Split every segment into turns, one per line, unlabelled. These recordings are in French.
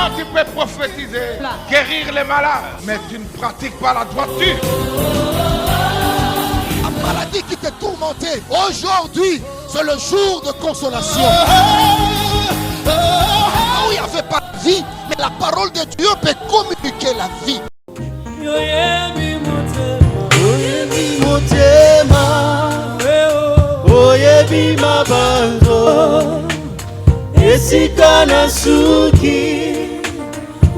Toi, tu peux prophétiser, guérir les malades, mais tu ne pratiques pas la droiture.
La maladie qui te tourmentait, aujourd'hui, c'est le jour de consolation. Où il n'y avait pas de vie, mais la parole de Dieu peut communiquer la vie.
Oyebi mabanzo esika na suki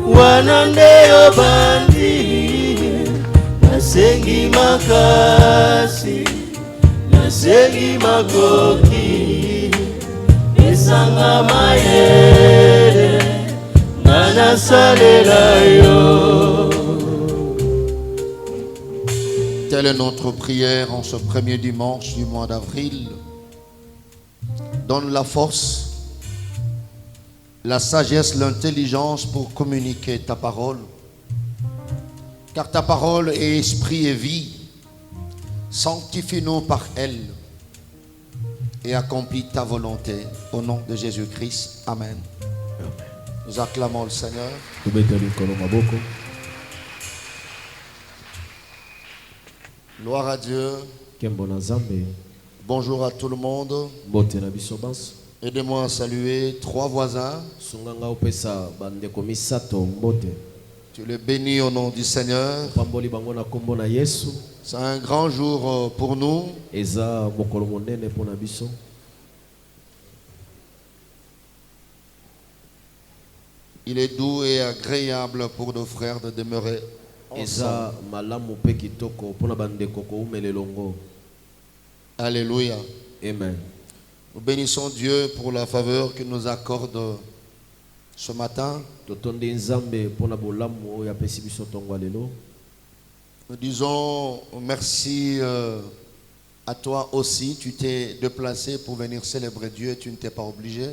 wanande obandi nasengi makasi nasengi makoki esanga mayele nana salela yo.
Telle est notre prière en ce premier dimanche du mois d'avril. Donne la force, la sagesse, l'intelligence pour communiquer ta parole. Car ta parole est esprit et vie. Sanctifie-nous par elle et accomplis ta volonté. Au nom de Jésus-Christ. Amen. Nous acclamons le Seigneur. Gloire à Dieu. Bonjour à tout le monde. Aidez-moi à saluer 3 voisins. Tu les bénis au nom du Seigneur. C'est un grand jour pour nous. Il est doux et agréable pour nos frères de demeurer ensemble. Alléluia.
Amen.
Nous bénissons Dieu pour la faveur qu'il nous accorde ce matin. Nous disons merci à toi aussi. Tu t'es déplacé pour venir célébrer Dieu et tu ne t'es pas obligé.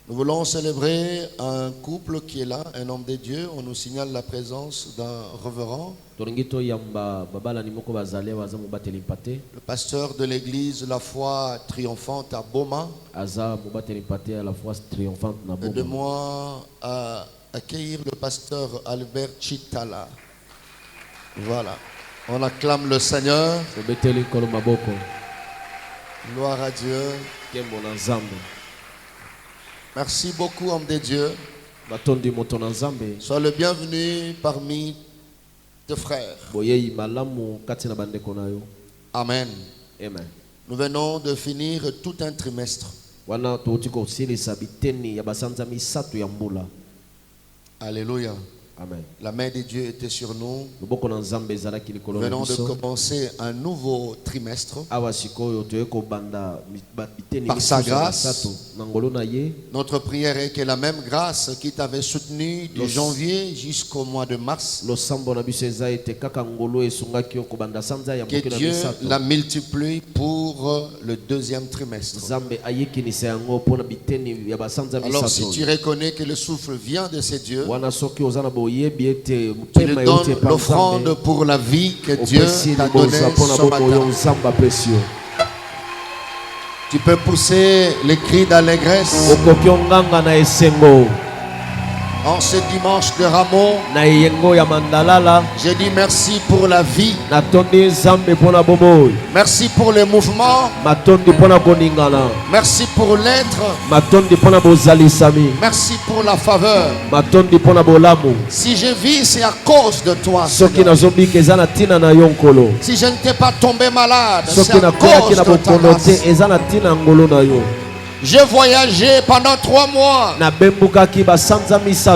Nous voulons célébrer un couple qui est là, un homme de Dieu. On nous signale la présence d'un révérend, le pasteur de l'église La Foi Triomphante à Boma. Aide-moi à accueillir le pasteur Albert Chitala. Voilà. On acclame le Seigneur. Gloire à Dieu. Merci beaucoup, homme de Dieu. Sois le bienvenu parmi tes frères. Amen.
Amen.
Nous venons de finir tout un trimestre. Alléluia.
Amen.
La main de Dieu était sur nous. Nous venons de commencer un nouveau trimestre. Par sa grâce, notre prière est que la même grâce qui t'avait soutenu de janvier jusqu'au mois de mars, que Dieu la multiplie pour le deuxième trimestre. Alors si tu reconnais que le souffle vient de ces dieux, tu lui donnes l'offrande pour la vie que Dieu t'a donnée ce matin. Tu peux pousser les cris d'allégresse. En ce dimanche de Rameau, j'ai dit merci pour la vie. Merci pour le mouvement. Merci pour l'être. Merci pour la faveur. Si je vis, c'est à cause de toi. Si je ne t'ai pas tombé malade, c'est à cause de ta grâce. J'ai voyagé pendant 3 mois.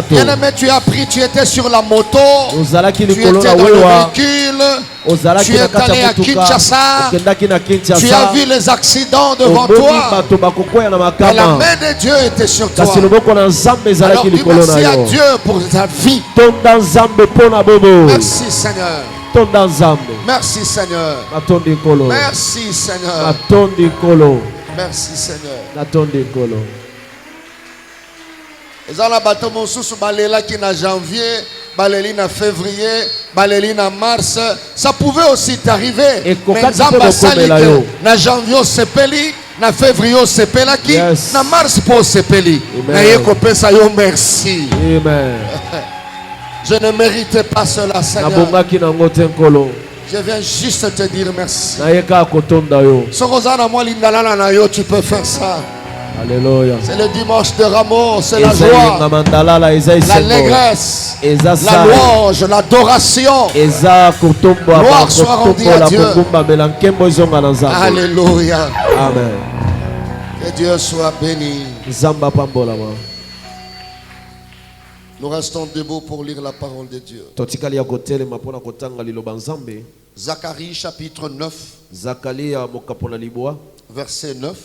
Bien-aimé, tu as pris, tu étais sur la moto, tu étais dans le véhicule, tu es allé à Kinshasa, tu as vu les accidents devant toi, et la main de Dieu était sur toi. Alors dis merci à Dieu pour ta vie. Merci Seigneur. Merci Seigneur. Merci Seigneur. Merci Seigneur. Ezala bato mosusu balela ki na janvier, baleli na février, baleli na mars, ça pouvait aussi t'arriver. Mais Nzamba sali que na janvier sepeli, na février sepelaki na mars po sepeli na yeko pesa yo merci.
Amen.
Je ne méritais pas cela, Seigneur. Je viens juste te dire merci. Tu peux faire ça.
Alléluia.
C'est le dimanche de Rameau, c'est la joie, l'allégresse, la louange, l'adoration. Gloire soit rendue à Dieu. Alléluia.
Amen.
Que Dieu soit béni. Nous restons debout pour lire la parole de Dieu. Zacharie chapitre 9, verset 9.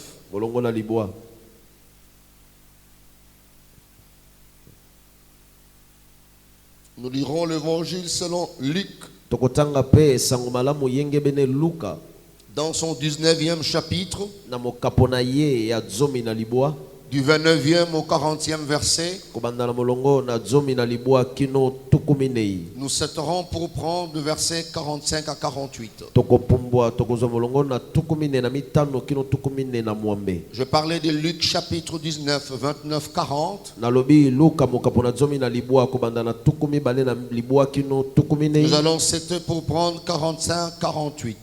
Nous lirons l'évangile selon Luc dans son 19e chapitre, du 29e au 40e verset. Nous céderons pour prendre de versets 45 à 48. Je parlais de Luc chapitre 19, 29, 40. Nous allons céder pour prendre 45, 48.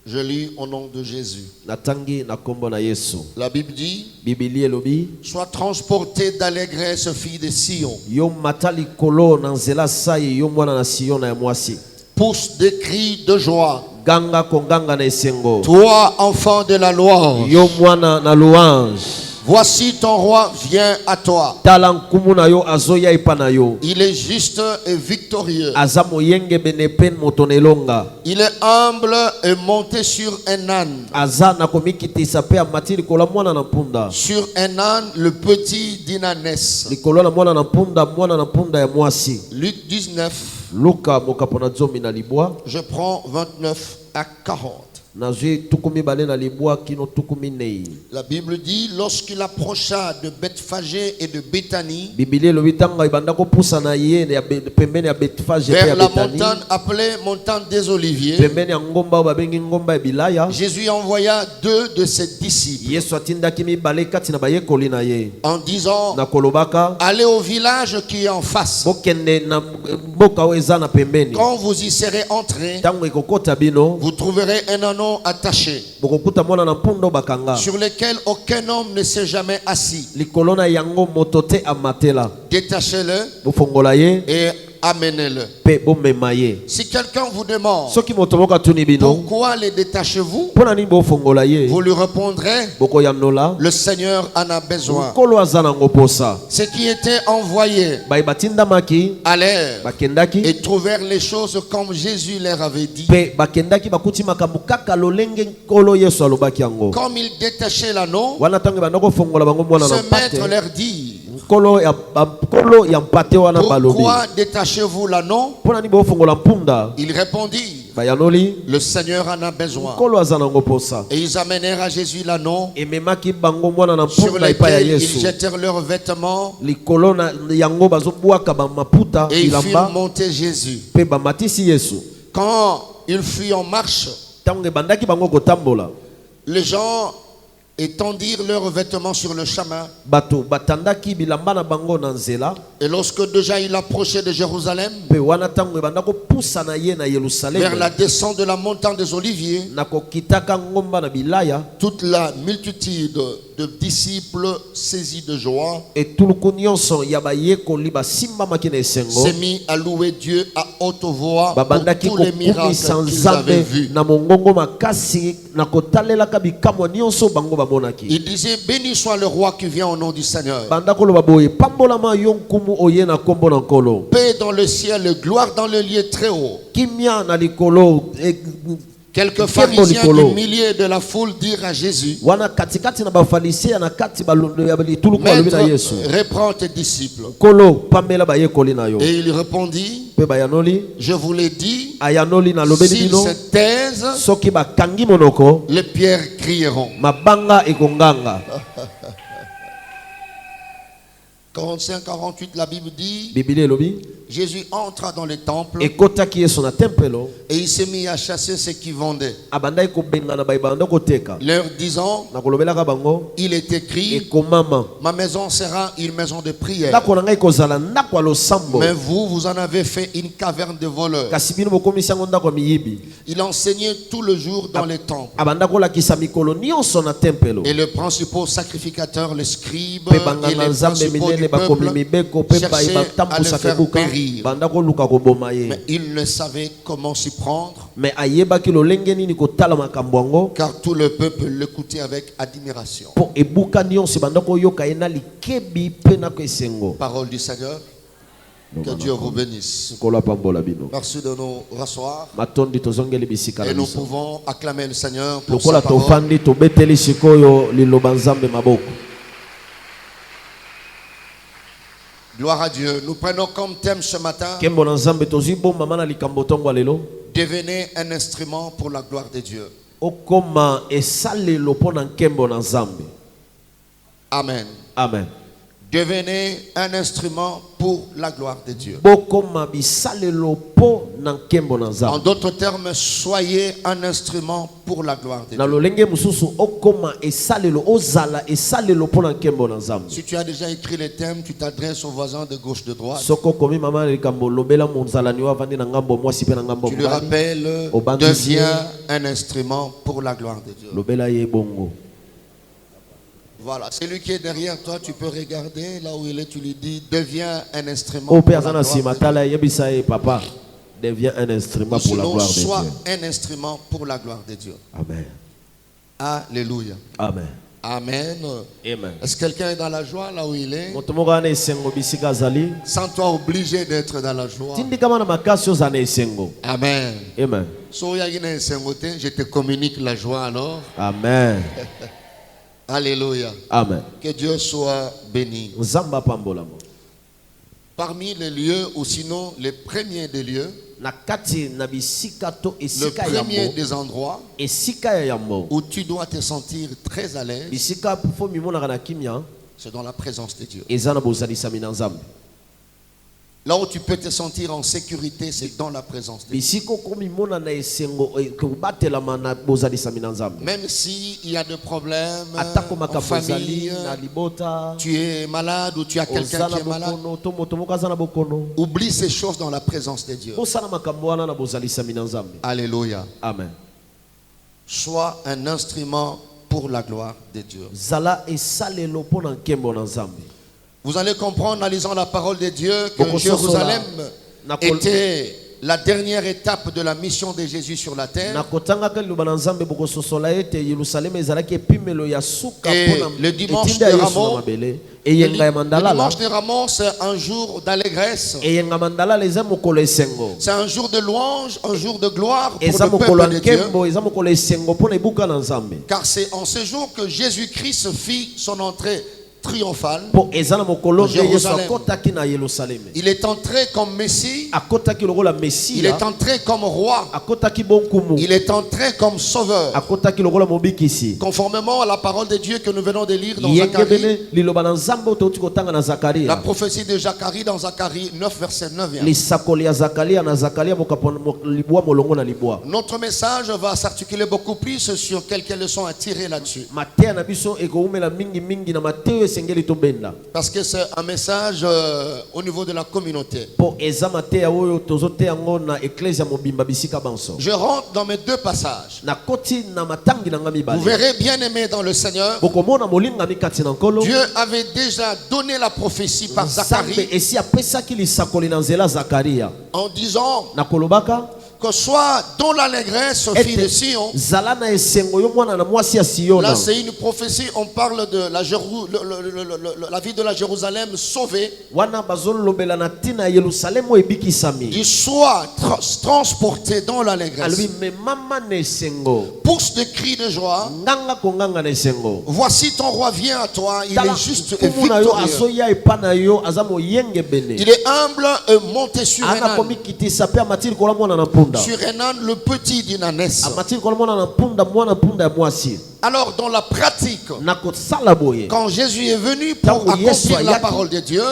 Je lis au nom de Jésus. La Bible dit: sois transporté d'allégresse, fille de Sion. Pousse des cris de joie. Toi, enfant de la louange. Voici ton roi vient à toi. Il est juste et victorieux. Il est humble et monté sur un âne. Sur un âne, le petit d'une ânesse. Luc 19. Je prends 29 à 40. La Bible dit: lorsqu'il approcha de Bethphagée et de Béthanie, vers la montagne appelée montagne des Oliviers, Jésus envoya 2 de ses disciples en disant: allez au village qui est en face. Quand vous y serez entrés, vous trouverez un anneau attaché sur lequel aucun homme ne s'est jamais assis. Détachez-le et amenez-le. Si quelqu'un vous demande pourquoi les détachez-vous, vous lui répondrez: le Seigneur en a besoin. Ceux qui étaient envoyés allèrent et trouvèrent les choses comme Jésus leur avait dit. Comme ils détachaient l'anneau, ce maître leur dit: pourquoi détachez-vous l'anneau? Il répondit: le Seigneur en a besoin. Et ils amenèrent à Jésus l'anneau, sur lequel ils jetèrent leurs vêtements, et ils firent monter Jésus. Quand il fut en marche, les gens étendirent leurs vêtements sur le chemin. Et lorsque déjà il approchait de Jérusalem, vers la descente de la montagne des Oliviers, toute la multitude de disciples saisis de joie s'est mis à louer Dieu à haute voix pour tous les miracles qu'ils avaient vus. Il disait: béni soit le roi qui vient au nom du Seigneur. Paix dans le ciel et gloire dans le lieu très haut. Quelques pharisiens du milieu de la foule dirent à Jésus: Maître, reprends tes disciples. Et il répondit: je vous l'ai dit, s'ils se taisent, les pierres crieront. 45-48, la Bible dit: Jésus entra dans le temple
et
il s'est mis à chasser ceux qui vendaient, leur disant, il est écrit, ma maison sera une maison de prière. Mais vous en avez fait une caverne de voleurs. Il enseignait tout le jour dans les temples. Et le principal sacrificateur, le scribe et les principaux du peuple cherchaient à le faire périr. Mais il ne savait comment s'y prendre, car tout le peuple l'écoutait avec admiration. Parole du Seigneur. Que Dieu vous bénisse. Merci de nous rasseoir. Et nous pouvons acclamer le Seigneur pour sa parole. Gloire à Dieu. Nous prenons comme thème ce matin, devenez un instrument pour la gloire de Dieu. Amen.
Amen.
Devenez un instrument pour la gloire de Dieu. En d'autres termes, soyez un instrument pour la gloire de Dieu. Si tu as déjà écrit les thèmes, tu t'adresses au voisin de gauche, de droite. Tu lui rappelles, deviens un instrument pour la gloire de Dieu. Voilà, celui qui est derrière toi, tu peux regarder là où il est, tu lui dis, deviens un instrument pour la gloire de Dieu.
Papa, deviens un instrument pour la gloire de Dieu.
Sois un instrument pour la gloire de Dieu.
Amen.
Alléluia.
Amen.
Amen.
Amen.
Est-ce que quelqu'un est dans la joie là où il est? Sans toi obligé d'être dans la joie. Amen.
Amen.
Je te communique la joie alors.
Amen.
Alléluia.
Amen.
Que Dieu soit béni. Parmi les lieux, ou sinon les premiers des lieux, le premier des endroits où tu dois te sentir très à l'aise, c'est dans la présence de Dieu. Là où tu peux te sentir en sécurité, c'est dans la présence de Dieu. Même s'il y a des problèmes en famille, tu es malade ou tu as quelqu'un qui est malade, oublie ces choses dans la présence de Dieu. Alléluia.
Amen.
Sois un instrument pour la gloire de Dieu. Vous allez comprendre en lisant la parole de Dieu que Jérusalem était la dernière étape de la mission de Jésus sur la terre. Et le dimanche de Ramos, le dimanche de Ramos, c'est un jour d'allégresse. C'est un jour de louange, un jour de gloire pour le peuple de Dieu. Car c'est en ce jour que Jésus-Christ fit son entrée triomphale en Jérusalem. Il est entré comme Messie. Il est entré comme roi. Il est entré comme sauveur. Conformément à la parole de Dieu que nous venons de lire dans Zacharie. La prophétie de Zacharie dans Zacharie 9 verset 9. Notre message va s'articuler beaucoup plus sur quelques leçons à tirer là-dessus. Parce que c'est un message au niveau de la communauté. Je rentre dans mes deux passages. Vous verrez, bien aimé dans le Seigneur, Dieu avait déjà donné la prophétie par Zacharie en disant que soit dans l'allégresse, fille de Sion. Là, c'est une prophétie. On parle de la ville de la Jérusalem sauvée. Il soit transporté dans l'allégresse. Pousse des cris de joie. Voici ton roi vient à toi. Il est juste et victorieux. Il est humble et monté sur un âne. Sur un âne, le petit d'une ânesse. Alors dans la pratique, quand Jésus est venu pour accomplir la parole de Dieu,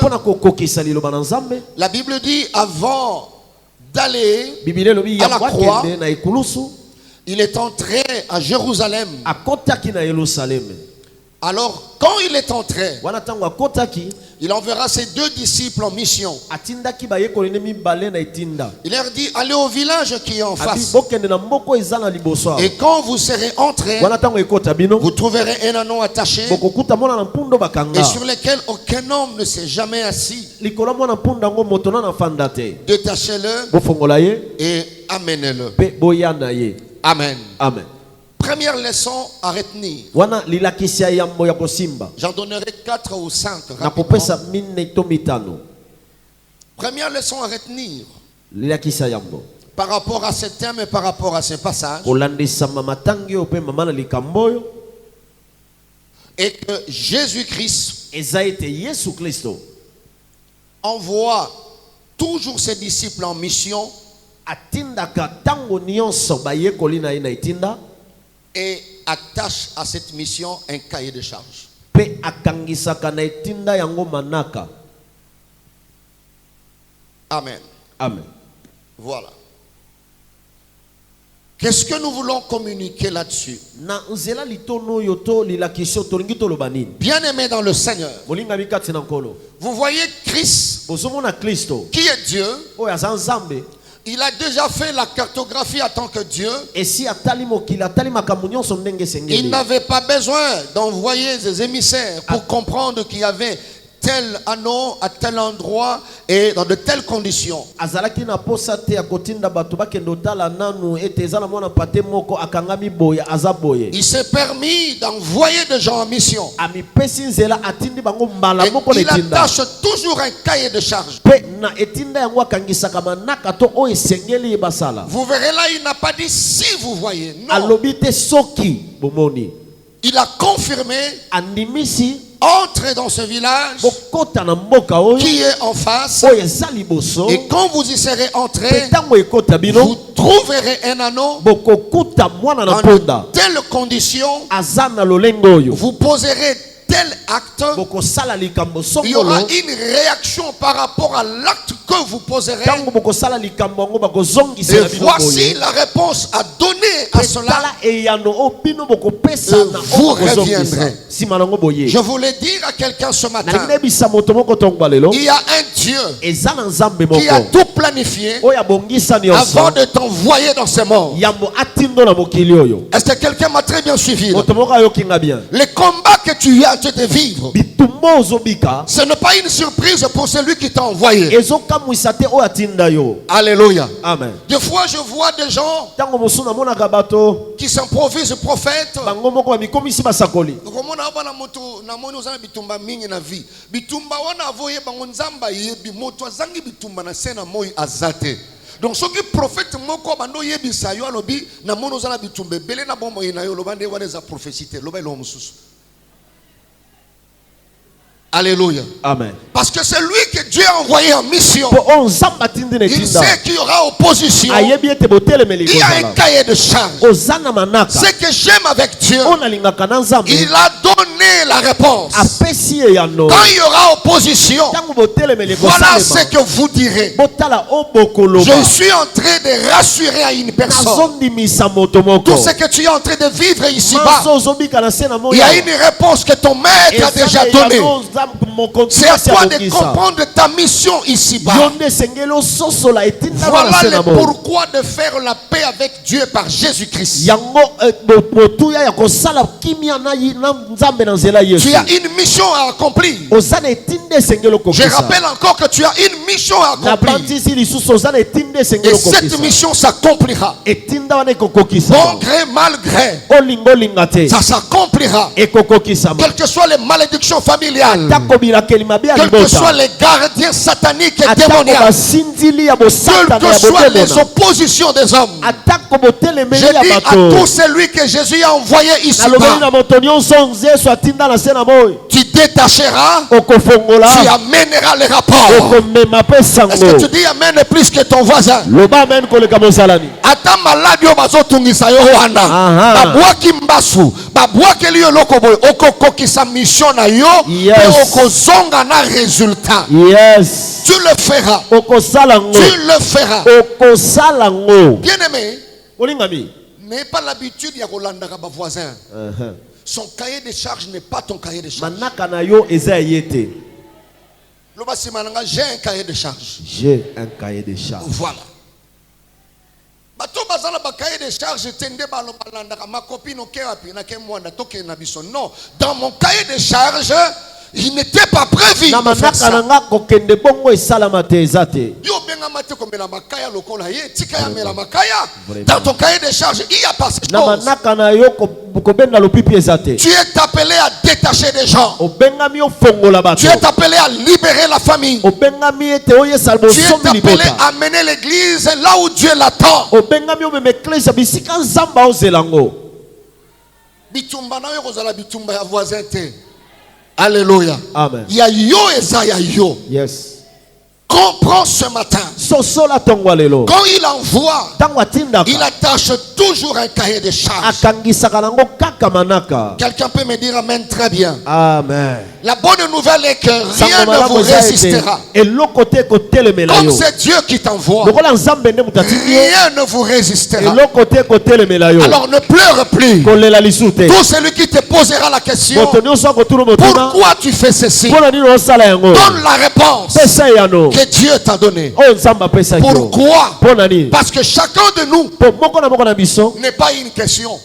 la Bible dit avant d'aller à la croix, il est entré à Jérusalem. Alors, quand il est entré, il enverra ses 2 disciples en mission. Il leur dit, allez au village qui est en face. Et quand vous serez entrés, vous trouverez un anneau attaché et sur lequel aucun homme ne s'est jamais assis. Détachez-le et amenez-le. Amen.
Amen.
Première leçon à retenir. J'en donnerai 4 ou 5 rapidement. Première leçon à retenir par rapport à ce thème et par rapport à ce passage, et que Jésus-Christ envoie toujours ses disciples en mission et attache à cette mission un cahier de charge. Amen.
Amen.
Voilà. Qu'est-ce que nous voulons communiquer là-dessus? Bien-aimé dans le Seigneur, vous voyez Christ, qui est Dieu. Il a déjà fait la cartographie en tant que Dieu. Il n'avait pas besoin d'envoyer des émissaires pour comprendre qu'il y avait tel anneau à tel endroit et dans de telles conditions. Il s'est permis d'envoyer des gens en mission. Et il attache toujours un cahier de charge. Vous verrez là, il n'a pas dit si vous voyez. Non. Il a confirmé. Entrez dans ce village qui est en face, et quand vous y serez entrés, vous trouverez un anneau dans de telles conditions. Vous poserez tel acte, il y aura une réaction par rapport à l'acte que vous poserez. Et voici la réponse à donner à cela. Vous reviendrez. Je voulais dire à quelqu'un ce matin, il y a un Dieu qui a tout planifié avant de t'envoyer dans ce monde. Est-ce que quelqu'un m'a très bien suivi? Les combats que tu as de vivre, ce n'est pas une surprise pour celui qui t'a envoyé. Alléluia.
Amen.
Des fois je vois des gens qui s'improvisent prophètes. Donc ce qui prophète moko bando yebisa yo alobi na mono zala bitumba belé na bombo ina yo lobande wana za prophétie loba lo mususu. Alléluia.
Amen.
Parce que c'est lui que Dieu a envoyé en mission. Il sait qu'il y aura opposition. Il y a un cahier de charge. Ce que j'aime avec Dieu, il a donné la réponse. Quand il y aura opposition, voilà ce que vous direz. Je suis en train de rassurer à une personne. Tout ce que tu es en train de vivre ici-bas, il y a une réponse que ton maître a déjà donnée. C'est à toi de comprendre ta mission ici-bas. Voilà le pourquoi de faire la paix avec Dieu par Jésus-Christ. Tu as une mission à accomplir. Je rappelle encore que tu as une mission à accomplir. Et cette mission s'accomplira. Bon gré, mal gré, ça s'accomplira. Quelles que soient les malédictions familiales, quels que soient les gardiens sataniques et démoniaques, quelles que soient les oppositions des hommes, je dis à tout celui que Jésus a envoyé ici-bas, tu détacheras, tu amèneras les rapports. Est-ce que tu dis amen plus que ton voisin? Ata maladi o bazotungisa yo wana babwaki mbasu babwakeli yo lokoboy okokokisa mission na yo pe okozonga na résultat.
Yes.
Tu le feras.
Okosalango.
Tu le feras.
Okosalango.
Bien-aimé,
Olingami.
n'aie pas l'habitude ya kolandaka ba voisin. Son cahier de charge n'est pas ton cahier de charge.
Manaka na yo eza yete.
Loba simananga, j'ai un cahier de charge.
J'ai un cahier de charge.
Voilà. Bato bazala ba cahier de charge tende balo balandaka ma copine okeapi na kemwanda toke na biso. Non, dans mon cahier de charge, il n'était pas prévu de faire ça. Dans ton cahier de charge, il y a pas cette chose. Tu es appelé à détacher des gens. Tu es appelé à libérer la famille. Tu es appelé à mener l'église là où Dieu l'attend. Bitumba na yo kozala bitumba ya voisin te. Alléluia.
Amen.
Il y a yo et ça, il y a yo.
Yes.
Comprends ce matin. Quand il envoie, il attache toujours un cahier de charge. Quelqu'un peut me dire amen très bien.
Amen.
La bonne nouvelle est que rien ne vous résistera. Comme c'est Dieu qui t'envoie, rien ne vous résistera. Alors ne pleure plus. Tout celui qui te posera la question, pourquoi tu fais ceci, donne la réponse que Dieu t'a donné. Pourquoi? Parce que chacun de nous n'est pas une question,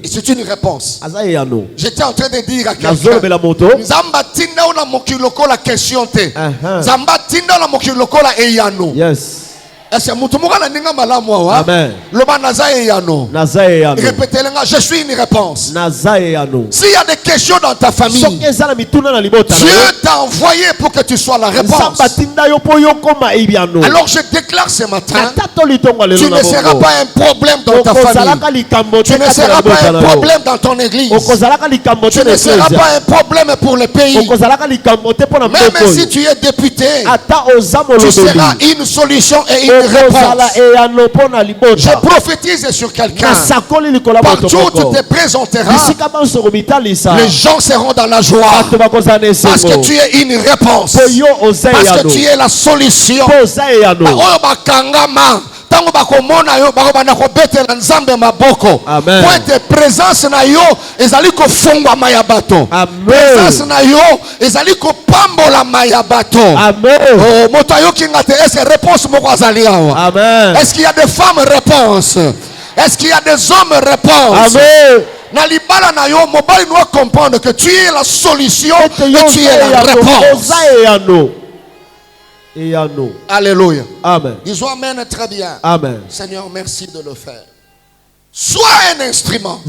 c'est une réponse. J'étais en train de dire à quelqu'un, Nzamba tinda una mokiloko la question te. Nzamba tinda la mokiloko la eyano.
Yes.
Est-ce que mutumukana ninga malamu wa?
Amen.
Loba nazae eyano. Répétez-le, je suis une réponse. S'il y a des questions dans ta famille, Dieu t'a envoyé pour que tu sois la réponse. Alors je déclare ce matin, tu ne seras pas un problème dans ta famille. Tu ne seras pas un problème dans ton église. Tu ne seras pas un problème pour le pays. Même si tu es député, tu seras une solution et une réponse. Je prophétise sur quelqu'un. Partout où tu te présenteras, les gens seront dans la joie. Parce que tu es une réponse. Parce que tu es la solution. Tango bakomona yo bakobana kobetela nzambe maboko. Pour tes présence na yo ezali ko fongwa mayabato. Présence na yo ezali ko pambola mayabato. Oh moto yo kinga te est-ce réponse moko azali awa? Est-ce qu'il y a des femmes réponse? Est-ce qu'il y a des hommes réponse? Na libala na yo mobali doit comprendre que tu es la solution et tu es la réponse. Alléluia.
Amen.
Disons amen très bien.
Amen.
Seigneur, merci de le faire. Sois un instrument.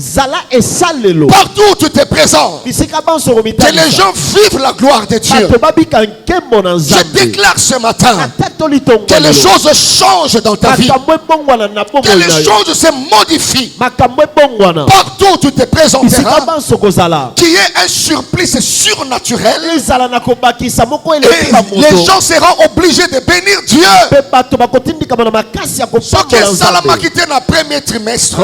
Partout où tu te présentes, que les gens vivent la gloire de Dieu. Je déclare ce matin que les choses changent dans ta vie. Que les choses se modifient. Partout où tu te présenteras, qui est un surplus surnaturel. Et les gens seront obligés de bénir Dieu. Ce que Salama quitté dans le premier trimestre,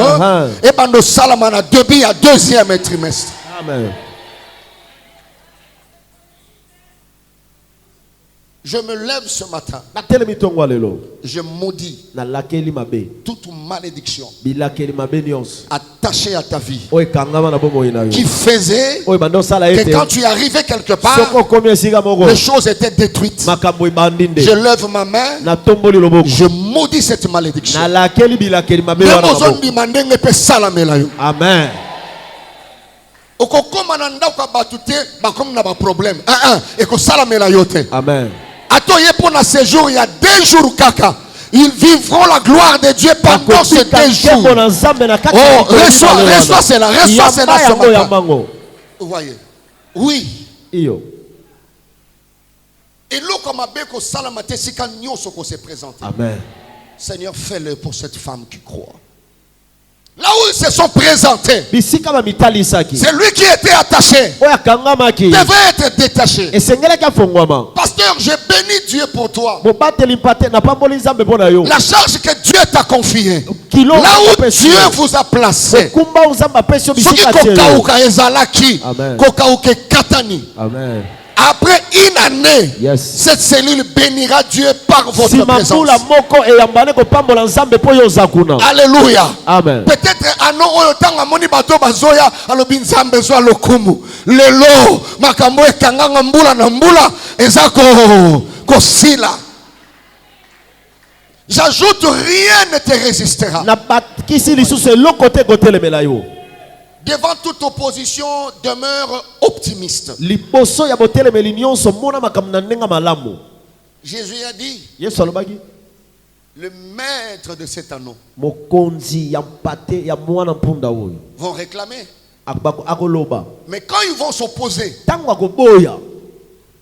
et bando Salama na début à deuxième trimestre.
Amen.
Je me lève ce matin. Je maudis toute malédiction attachée à ta vie qui faisait que quand tu arrivais quelque part, les choses étaient détruites. Je lève ma main, je maudis cette malédiction.
Amen. Amen.
Atoye pour la séjour, il y a 2 jours kaka. Ils vivront la gloire de Dieu pendant ces 2 jours. Oh, reçois cela, reçois cela ce matin. Vous voyez? Oui. Et l'eau comme abeko salamate sika nyoso ko se présente.
Amen.
Seigneur, fais-le pour cette femme qui croit. Là où ils se sont présentés, c'est lui qui était attaché devait être détaché. Pasteur, je bénis Dieu Dieu pour toi.
La
charge que Dieu t'a confiée. Là où Dieu vous a placé.
Amen.
Après une année, cette cellule bénira Dieu par votre présence. Alléluia.
Amen.
Peut-être à nous autant à moni bato bazoya alobi nzambe zo lokumu lelo makambo ekanga mbula na mbula ezako kosila. J'ajoute, rien ne te résistera. Devant toute opposition, demeure optimiste. Jésus a dit, le maître de cet anneau vont réclamer. Mais quand ils vont s'opposer,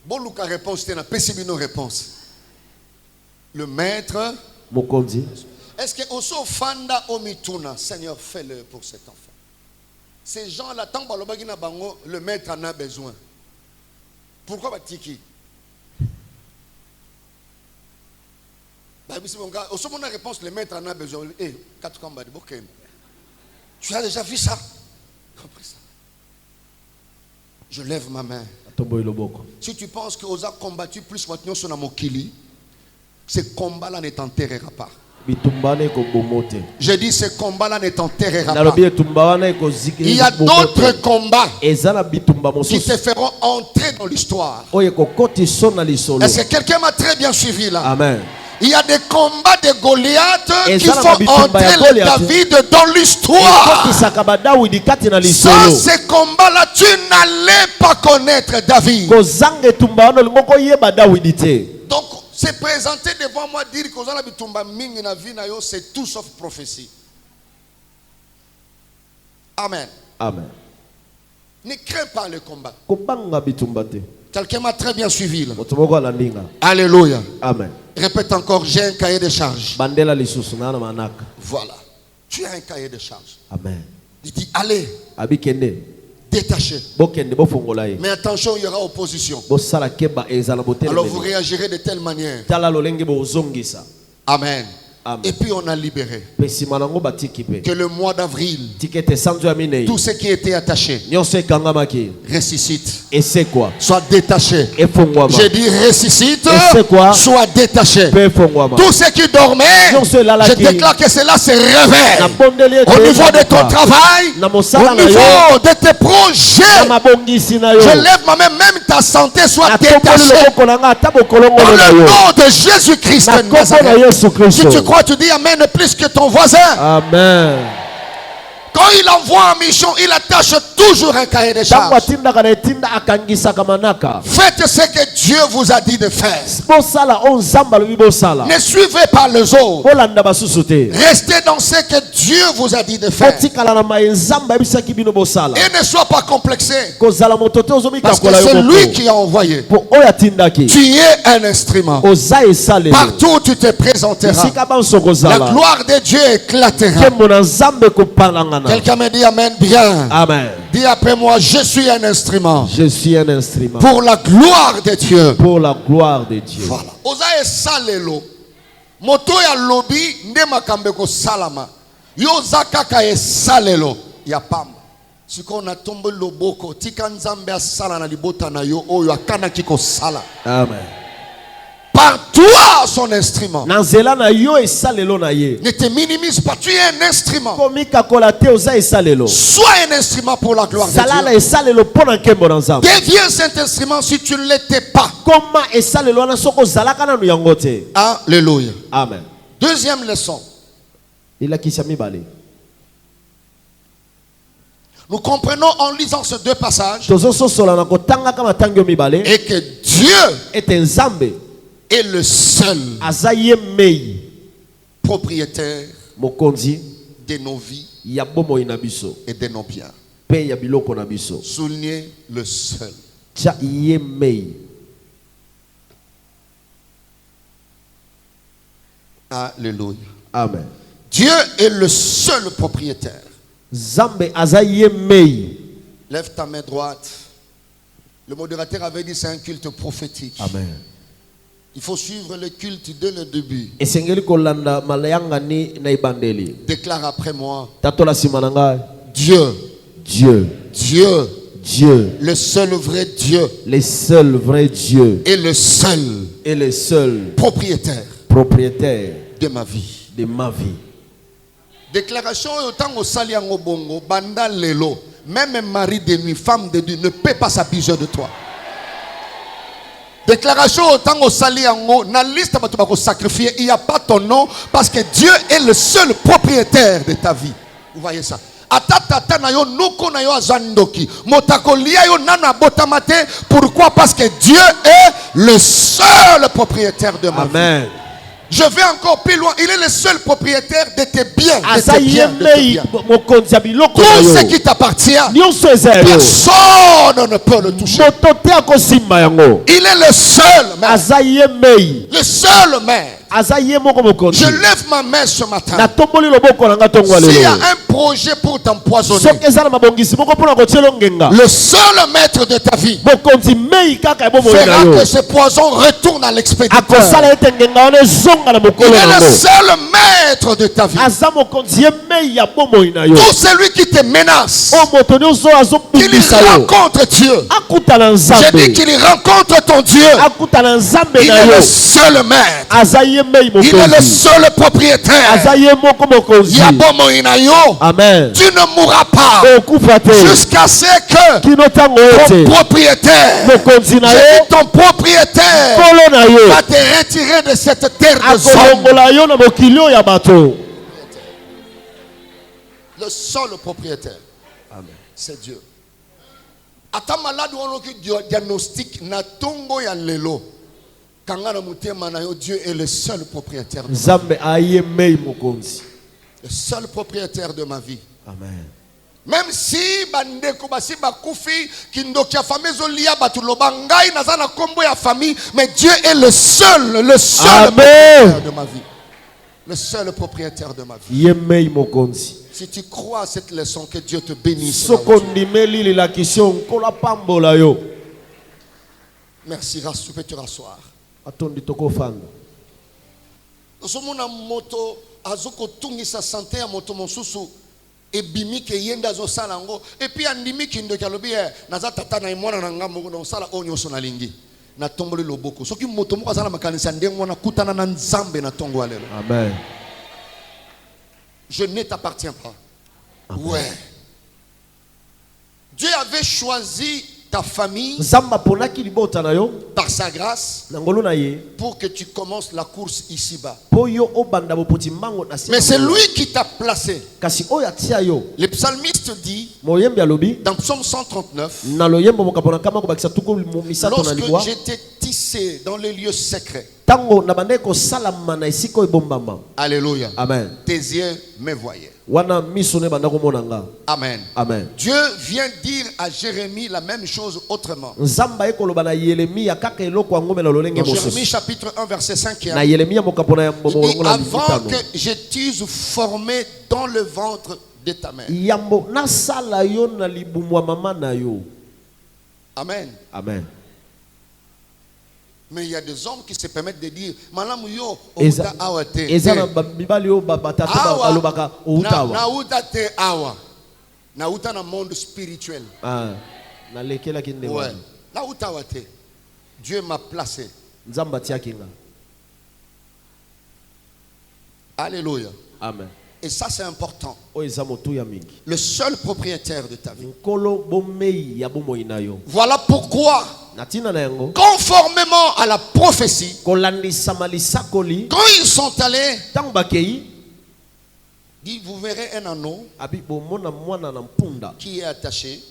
bon, Lucas réponse, c'est une réponse. Le maître, est-ce que aussi Fanda Omituna, Seigneur, fais-le pour cet enfant. Ces gens-là, tant que le maître en a besoin. Pourquoi Batiki? Au second réponse, le maître en a besoin. Tu as déjà vu ça? Je lève ma main. Si tu penses que Oza combattu plus maintenant sur Namokili, ce combat-là ne t'enterrera pas. Je dis ce combat-là ne t'enterrera pas. Il y a d'autres combats qui te feront entrer dans l'histoire. Est-ce que quelqu'un m'a très bien suivi là?
Amen.
Il y a des combats de Goliath qui font entrer le David dans l'histoire. Sans ces combats-là, tu n'allais pas connaître David. Donc, se présenter devant moi, dire que c'est tout sauf prophétie. Amen.
Amen.
Ne crains pas le combat. Quelqu'un m'a très bien suivi là.
Alléluia. Amen.
Répète encore, j'ai un cahier de charge. Voilà. Tu as un cahier de charge.
Amen.
Il dit, allez. Détaché. Mais attention, il y aura opposition. Alors vous réagirez de telle manière. Amen. Amen. Et puis on a libéré. Que le mois d'avril, tout ce qui était attaché ressuscite.
Et c'est quoi?
Soit détaché. J'ai dit ressuscite. Soit détaché. Tout ce qui dormait, je déclare que cela se réveille. Au niveau de ton travail, au niveau de tes projets, je lève ma main, même ta santé soit détachée. Dans le nom de Jésus-Christ de Nazareth. Si tu crois, tu dis amen plus que ton voisin.
Amen.
Quand il envoie en mission, il attache toujours un cahier de charge. Faites ce que Dieu vous a dit de faire. Ne suivez pas les autres. Restez dans ce que Dieu vous a dit de faire. Et ne sois pas complexé. Parce que c'est lui qui a envoyé. Tu es un instrument. Partout où tu te présenteras, la gloire de Dieu éclatera. Quelqu'un me dit amen bien.
Amen.
Dis après moi, je suis un instrument.
Je suis un instrument.
Pour la gloire de Dieu.
Pour la gloire de Dieu.
Voilà. Oza salelo. Moto ya lobi nde makambeko salama. Yo zakaka salelo ya pamba. Siko na tombe loboko tika nzambe asala na libota na yo oyo akana kiko sala.
Amen.
Par toi son instrument.
Ne
te minimise pas, tu es un instrument.
Sois
un instrument pour la gloire de Dieu. Deviens cet instrument si tu ne l'étais pas. Alléluia.
Amen.
Deuxième leçon. Nous comprenons en lisant ces deux passages et que Dieu est le seul propriétaire de nos vies et de nos biens. Soulignez le seul. Alléluia.
Amen.
Dieu est le seul propriétaire. Lève ta main droite. Le modérateur avait dit c'est un culte prophétique.
Amen.
Il faut suivre le culte dès le début. Déclare après moi. Dieu.
Dieu.
Dieu.
Dieu.
Le seul vrai Dieu.
Le seul vrai Dieu.
Et le seul.
Et le seul.
Propriétaire.
Propriétaire.
De ma vie.
De ma vie.
Déclaration autant au saliango bongo banda lelo. Même un mari de nuit, femme de nuit ne peut pas s'abuser de toi. Déclaration autant au saliango, na liste de sacrifier, il n'y a pas ton nom parce que Dieu est le seul propriétaire de ta vie. Vous voyez ça? Atatata na yo nuko na yo azandoki. Motakolia yo nana botamate. Pourquoi? Parce que Dieu est le seul propriétaire de ma vie. Je vais encore plus loin. Il est le seul propriétaire de tes biens. De tes biens, de tes biens. Tout ce qui t'appartient, personne ne peut le toucher. Il est le seul maître. Le seul maître. Je lève ma main ce matin. S'il y a un projet pour t'empoisonner, le seul maître de ta vie fera que ce poison retourne à l'expéditeur. Il est le seul maître de ta vie. Tout celui qui te menace, qu'il rencontre Dieu. J'ai dit qu'il rencontre ton Dieu. Il est le seul maître. Il est le seul propriétaire.
Amen.
Tu ne mourras pas jusqu'à ce que ton propriétaire, ton propriétaire va te retirer de cette terre de zone. Le seul propriétaire, c'est Dieu. Ata malade on diagnostic na tongo ya lelo. Dieu est le seul propriétaire de ma vie. Le seul propriétaire de ma vie.
Amen.
Même si bandeko basi bakufi kindokia famille zolia batuloba ngai nazana kombo ya famille, mais Dieu est le seul propriétaire de ma vie. Le seul propriétaire de ma vie. Si tu crois à cette leçon, que Dieu te bénisse. Merci, tu peux te rasseoir. Osomona moto azoko tungisa santé ya moto mosusu ebimi ke yenda zo salango et puis andimi kindo kalobi naza tata na imona na ngambo na sala onyo so na lingi na tomboli loboko soki moto moko azala makanisa ndengo na kutana na nzambe na tongo alelo.
Amen.
Je ne t'appartiens pas. Amen. Ouais. Dieu avait choisi ta famille par sa grâce pour que tu commences la course ici-bas. Mais c'est lui qui t'a placé. Le psalmiste dit dans Psaume 139, lorsque j'étais tissé dans les lieux secrets, alléluia,
amen,
tes yeux me voyaient. Amen.
Amen.
Dieu vient dire à Jérémie la même chose autrement. Dans
Jérémie
chapitre 1 verset 5, il dit, avant que je t'eusse formé dans le ventre de ta mère. Amen.
Amen.
Mais il y a des hommes qui se permettent de dire Malamu yo nauta na monde spirituel. Ouais. Dieu m'a placé. Alléluia.
Amen.
Et ça c'est important. Le seul propriétaire de ta vie. Voilà pourquoi, conformément à la prophétie, quand ils sont allés, dit, vous verrez un anneau qui est attaché.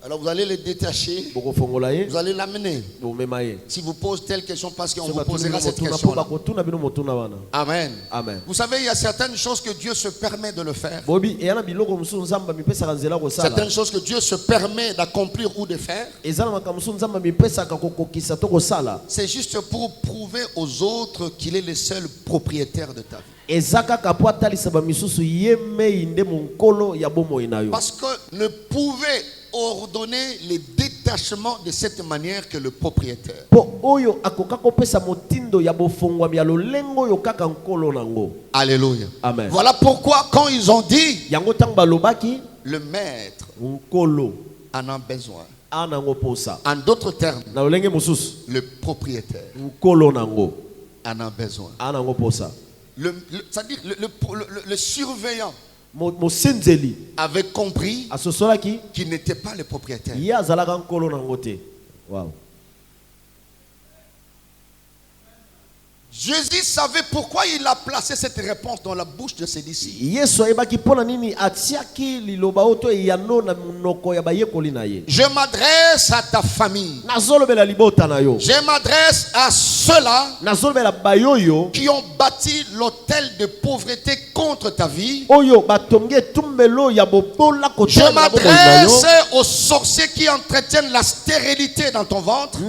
Alors vous allez le détacher, vous allez l'amener. Si vous posez telle question, parce qu'on vous posera cette question. Amen.
Amen.
Vous savez, il y a certaines choses que Dieu se permet de le faire. Certaines choses que Dieu se permet d'accomplir ou de faire. C'est juste pour prouver aux autres qu'il est le seul propriétaire de ta vie. Parce que ne pouvait ordonner les détails détachement de cette manière que le propriétaire. Alléluia.
Amen.
Voilà pourquoi quand ils ont dit le maître en a besoin. En d'autres termes, le propriétaire en a besoin. C'est-à-dire le surveillant avait compris qu'il n'était pas le propriétaire.
Wow.
Jésus savait pourquoi il a placé cette réponse dans la bouche de ses disciples. Je m'adresse à ta famille. Je m'adresse à ceux-là qui ont bâti l'autel de pauvreté contre ta vie. Je m'adresse aux sorciers qui entretiennent la stérilité dans ton ventre.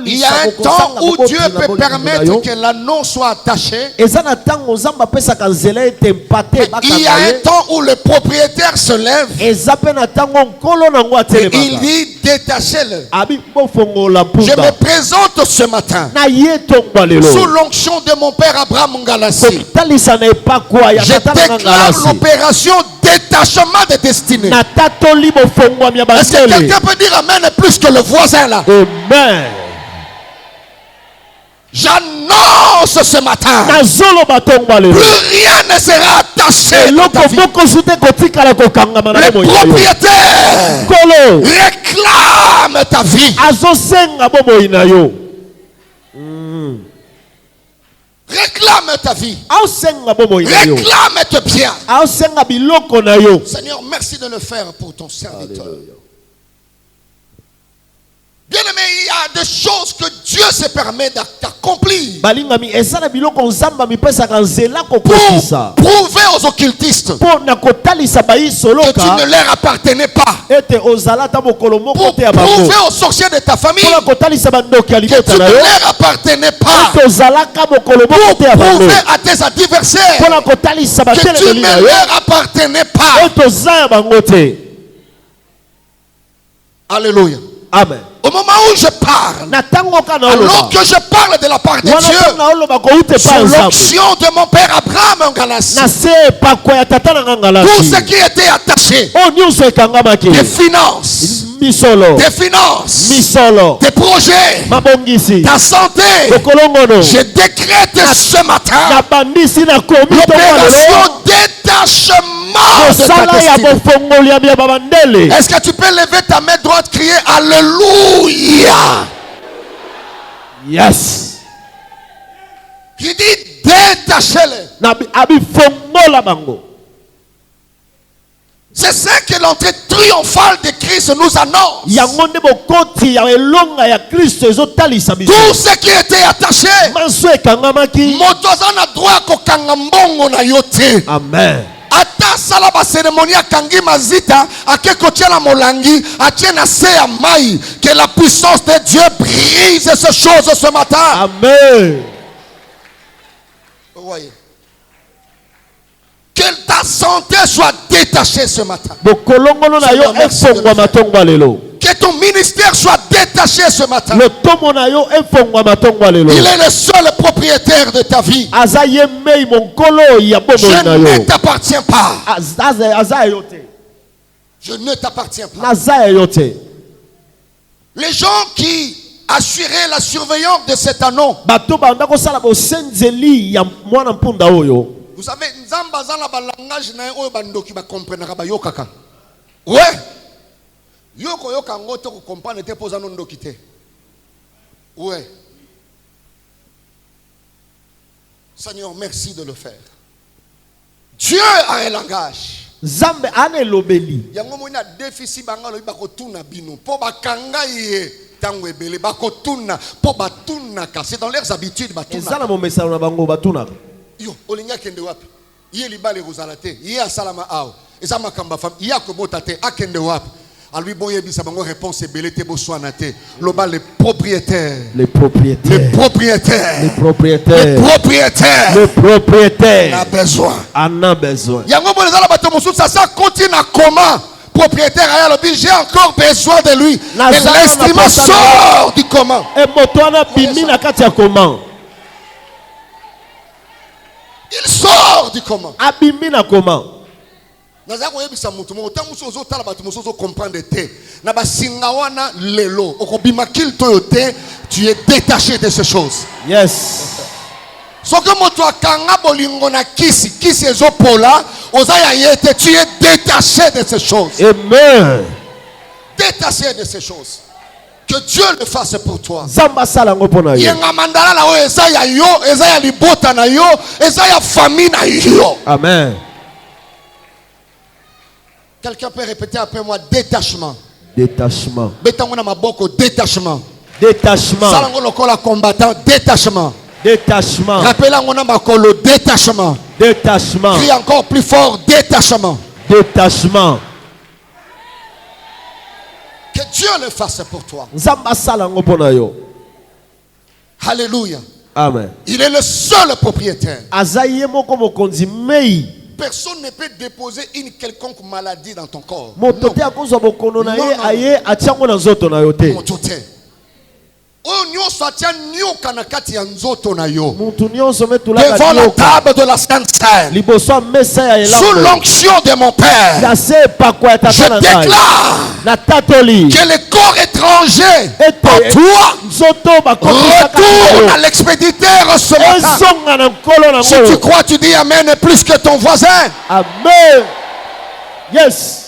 Il y a un temps où Dieu peut permettre que l'anneau soit attaché. Il y a un temps où le propriétaire se lève et il dit détachez-le. Je me présente ce matin sous l'onction de mon père Abraham Ngalassi. Je déclare l'opération détachement de destinée. Est-ce que quelqu'un peut dire amen plus que le voisin là?
Amen.
J'annonce ce matin, plus rien ne sera attaché à ta vie. Le propriétaire réclame ta vie. Réclame ta vie. Réclame tes biens. Seigneur, merci de le faire pour ton serviteur. Alléluia. Bien aimé, il y a des choses que Dieu se permet d'accomplir pour prouver aux occultistes que tu ne leur appartenais pas, pour prouver aux sorciers de ta famille que tu ne leur appartenais pas, pour prouver à tes adversaires que tu ne leur appartenais pas. Alléluia.
Amen.
Au moment où je parle, alors que je parle de la part de Dieu, sous l'onction de mon père Abraham Ngalassi, tout ce qui était attaché, des finances, des projets, ta santé, je décrète ce matin l'opération détachement. Est-ce que tu peux lever ta main droite, crier Alléluia?
Yes.
Il dit détachez-les. C'est ça que l'entrée triomphale de Christ nous annonce. Tout ce qui était attaché,
amen.
Ata sala ba cérémonie akangi mazita akekotia la molangi atiena se ya mai, que la puissance de Dieu brise ces choses ce matin.
Amen.
Vous voyez, que ta santé soit détachée ce matin. Que ton ministère soit détaché ce matin. Il est le seul propriétaire de ta vie. Je ne t'appartiens pas. Je ne t'appartiens pas. Les gens qui assuraient la surveillance de cet anneau, vous savez, Nzamba za la balangage na oyo bandoki ba comprendre ba yokaka. Ouais. Yoko yoka ngoto ko comprendre te poza non ndoki te. Ouais. Seigneur, merci de le faire. Dieu a un langage.
Zambe ane lobeli.
Yango mona déficit bangalo ibako tuna bino po bakanga ye tango ebele bako tuna po batuna ka, c'est dans leurs habitudes batuna.
Ezala mo message na bango batuna.
Yo olinga kende wapi? Ye libale rozalate, ye asalama awo. Eza makamba fam, ye akobota te akende wapi? A lui bon yebisa bango réponse ebele te boswana te. Loba les propriétaires.
Les propriétaires.
Les propriétaires.
Les propriétaires.
Les propriétaires.
Le propriétaire
a besoin.
En a besoin.
Yango bolezala bato mosusu ça continue à comment propriétaire a dit, j'ai encore besoin de lui. Et l'instrument sort du commun.
Et motoana bimi na kati ya comment.
Il sort du commun.
Abimi na comment.
Naza ko yebisa mutu mo tangu sozo tala batu mo sozo comprendre te. Na ba singa wana lelo okobima kil toyote, tu es détaché de ces choses.
Yes.
Soki moto akanga bolingo na kisi ezopola ozaya yete, tu es détaché de ces choses.
Amen.
Détaché de ces choses. Que Dieu le fasse pour toi.
Zamba sala ngopona yo.
Yenga mandala la o ezaya yo, ezaya libota na yo, ezaya famille na yo.
Amen.
Quelqu'un peut répéter après moi, détachement.
Détachement.
Betangona maboko, détachement.
Détachement.
Salango lokola combattant, détachement.
Détachement.
Rappelez-moi makolo, détachement.
Détachement.
Crie encore plus fort, détachement.
Détachement.
Que Dieu le fasse pour toi.
Zamba sala ngopona yo.
Alléluia.
Amen.
Il est le seul propriétaire.
Azaye moko mokonzi mei.
Personne ne peut déposer une quelconque maladie dans ton corps.
Motote akozwa bokono na ye aye atiango na nzoto na yo te.
Motote. Devant la table de la Sainte Seine, sous l'onction de mon Père, je déclare que le corps étranger en toi retourne à l'expéditeur ce matin. Si tu crois, tu dis Amen plus que ton voisin.
Amen. Yes.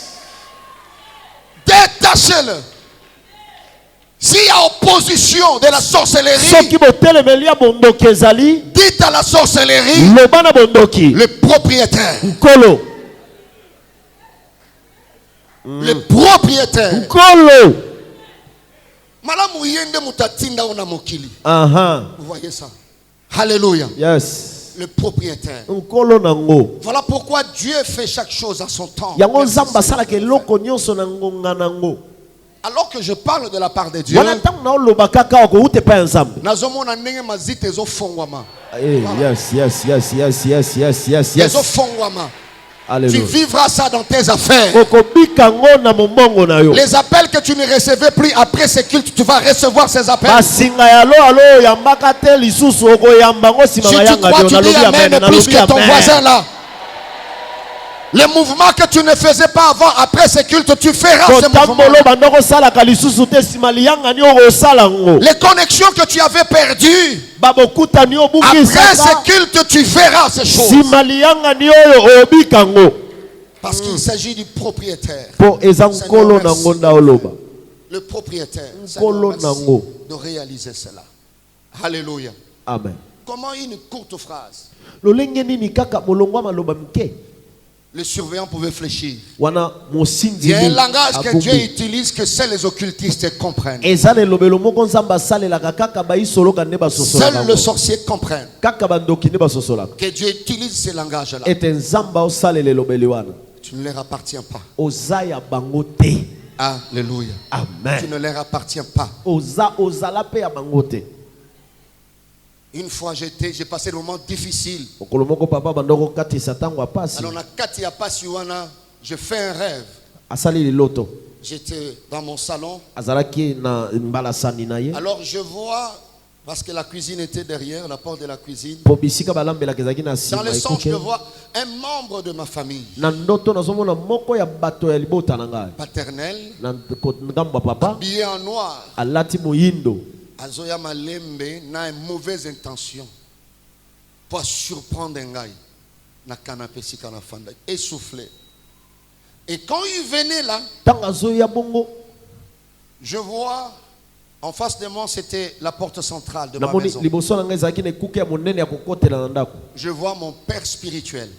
Détachez-le. S'il y a opposition de la sorcellerie, dites à la sorcellerie, le propriétaire. Le propriétaire. Vous voyez ça? Alléluia.
Yes.
Le propriétaire. Voilà pourquoi Dieu fait chaque chose à son temps. Alors que je parle de la part de Dieu, tu vivras ça dans tes affaires. Les appels que tu ne recevais plus après ce culte, tu vas recevoir ces appels. Si tu crois, tu dis Amen plus que ton voisin là. Les mouvements que tu ne faisais pas avant, après ce culte, tu feras ce mouvement. Les connexions que tu avais perdues, après ce culte, tu feras ces choses. Parce qu'il s'agit du propriétaire. Le propriétaire. De réaliser cela. Alléluia.
Amen.
Comment une courte phrase? Le surveillant pouvait fléchir. Il y a un langage que Dieu utilise que seuls les occultistes comprennent. Seuls le sorcier comprennent que Dieu utilise ce langage-là. Tu ne leur appartiens pas. Alléluia.
Amen.
Tu ne leur appartiens pas. Une fois j'ai passé des moments difficiles. Alors j'ai fait un rêve. J'étais dans mon salon. Alors je vois, parce que la cuisine était derrière, la porte de la cuisine. Dans le songe, je vois un membre de ma famille paternel, habillé en noir. Azoya malembe na une mauvaise intention pour surprendre un gars na canapé si kana fanda essoufflé. Et quand il venait là, je vois en face de moi, c'était la porte centrale de ma maison. Je vois mon père spirituel,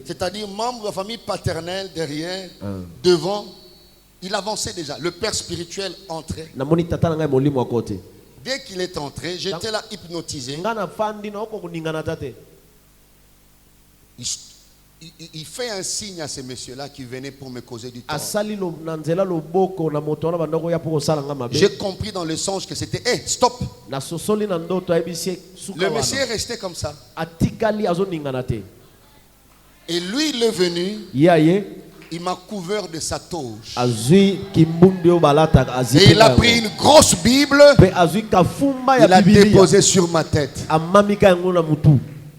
c'est-à-dire membre de la famille paternelle derrière, devant. Il avançait déjà. Le père spirituel entrait. Dès qu'il est entré, j'étais là hypnotisé. Il fait un signe à ces messieurs-là qui venaient pour me causer du tort. J'ai compris dans le songe que c'était hey, stop. Le monsieur est resté comme ça. Et lui, il est venu. Il m'a couvert de sa toge.
Et
il a pris une grosse Bible. Il a déposé sur ma tête.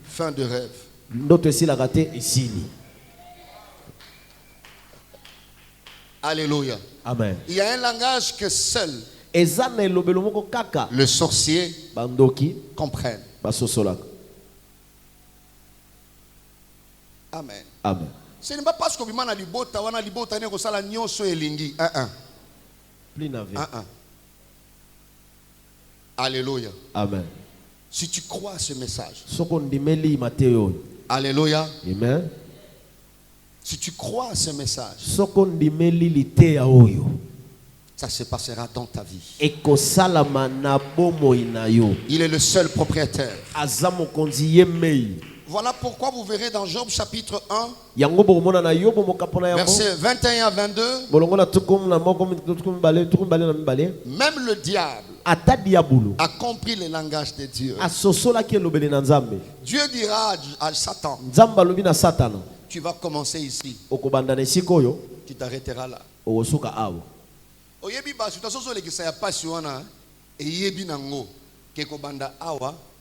Fin de rêve. Alléluia.
Amen.
Il y a un langage que seul le sorcier comprenne. Amen.
Amen.
Ce n'est pas parce que vous avez libota, vous avez libota, vous avez nyonso elingi. Alléluia.
Amen.
Si tu crois à ce message.
Alléluia.
Amen. Si tu crois à ce message, ça se passera dans ta vie. Il est le seul propriétaire. Voilà pourquoi vous verrez dans Job chapitre 1, versets 21 à 22, même le diable a compris le langage de Dieu. Dieu dira à Satan, tu vas commencer ici, tu t'arrêteras là.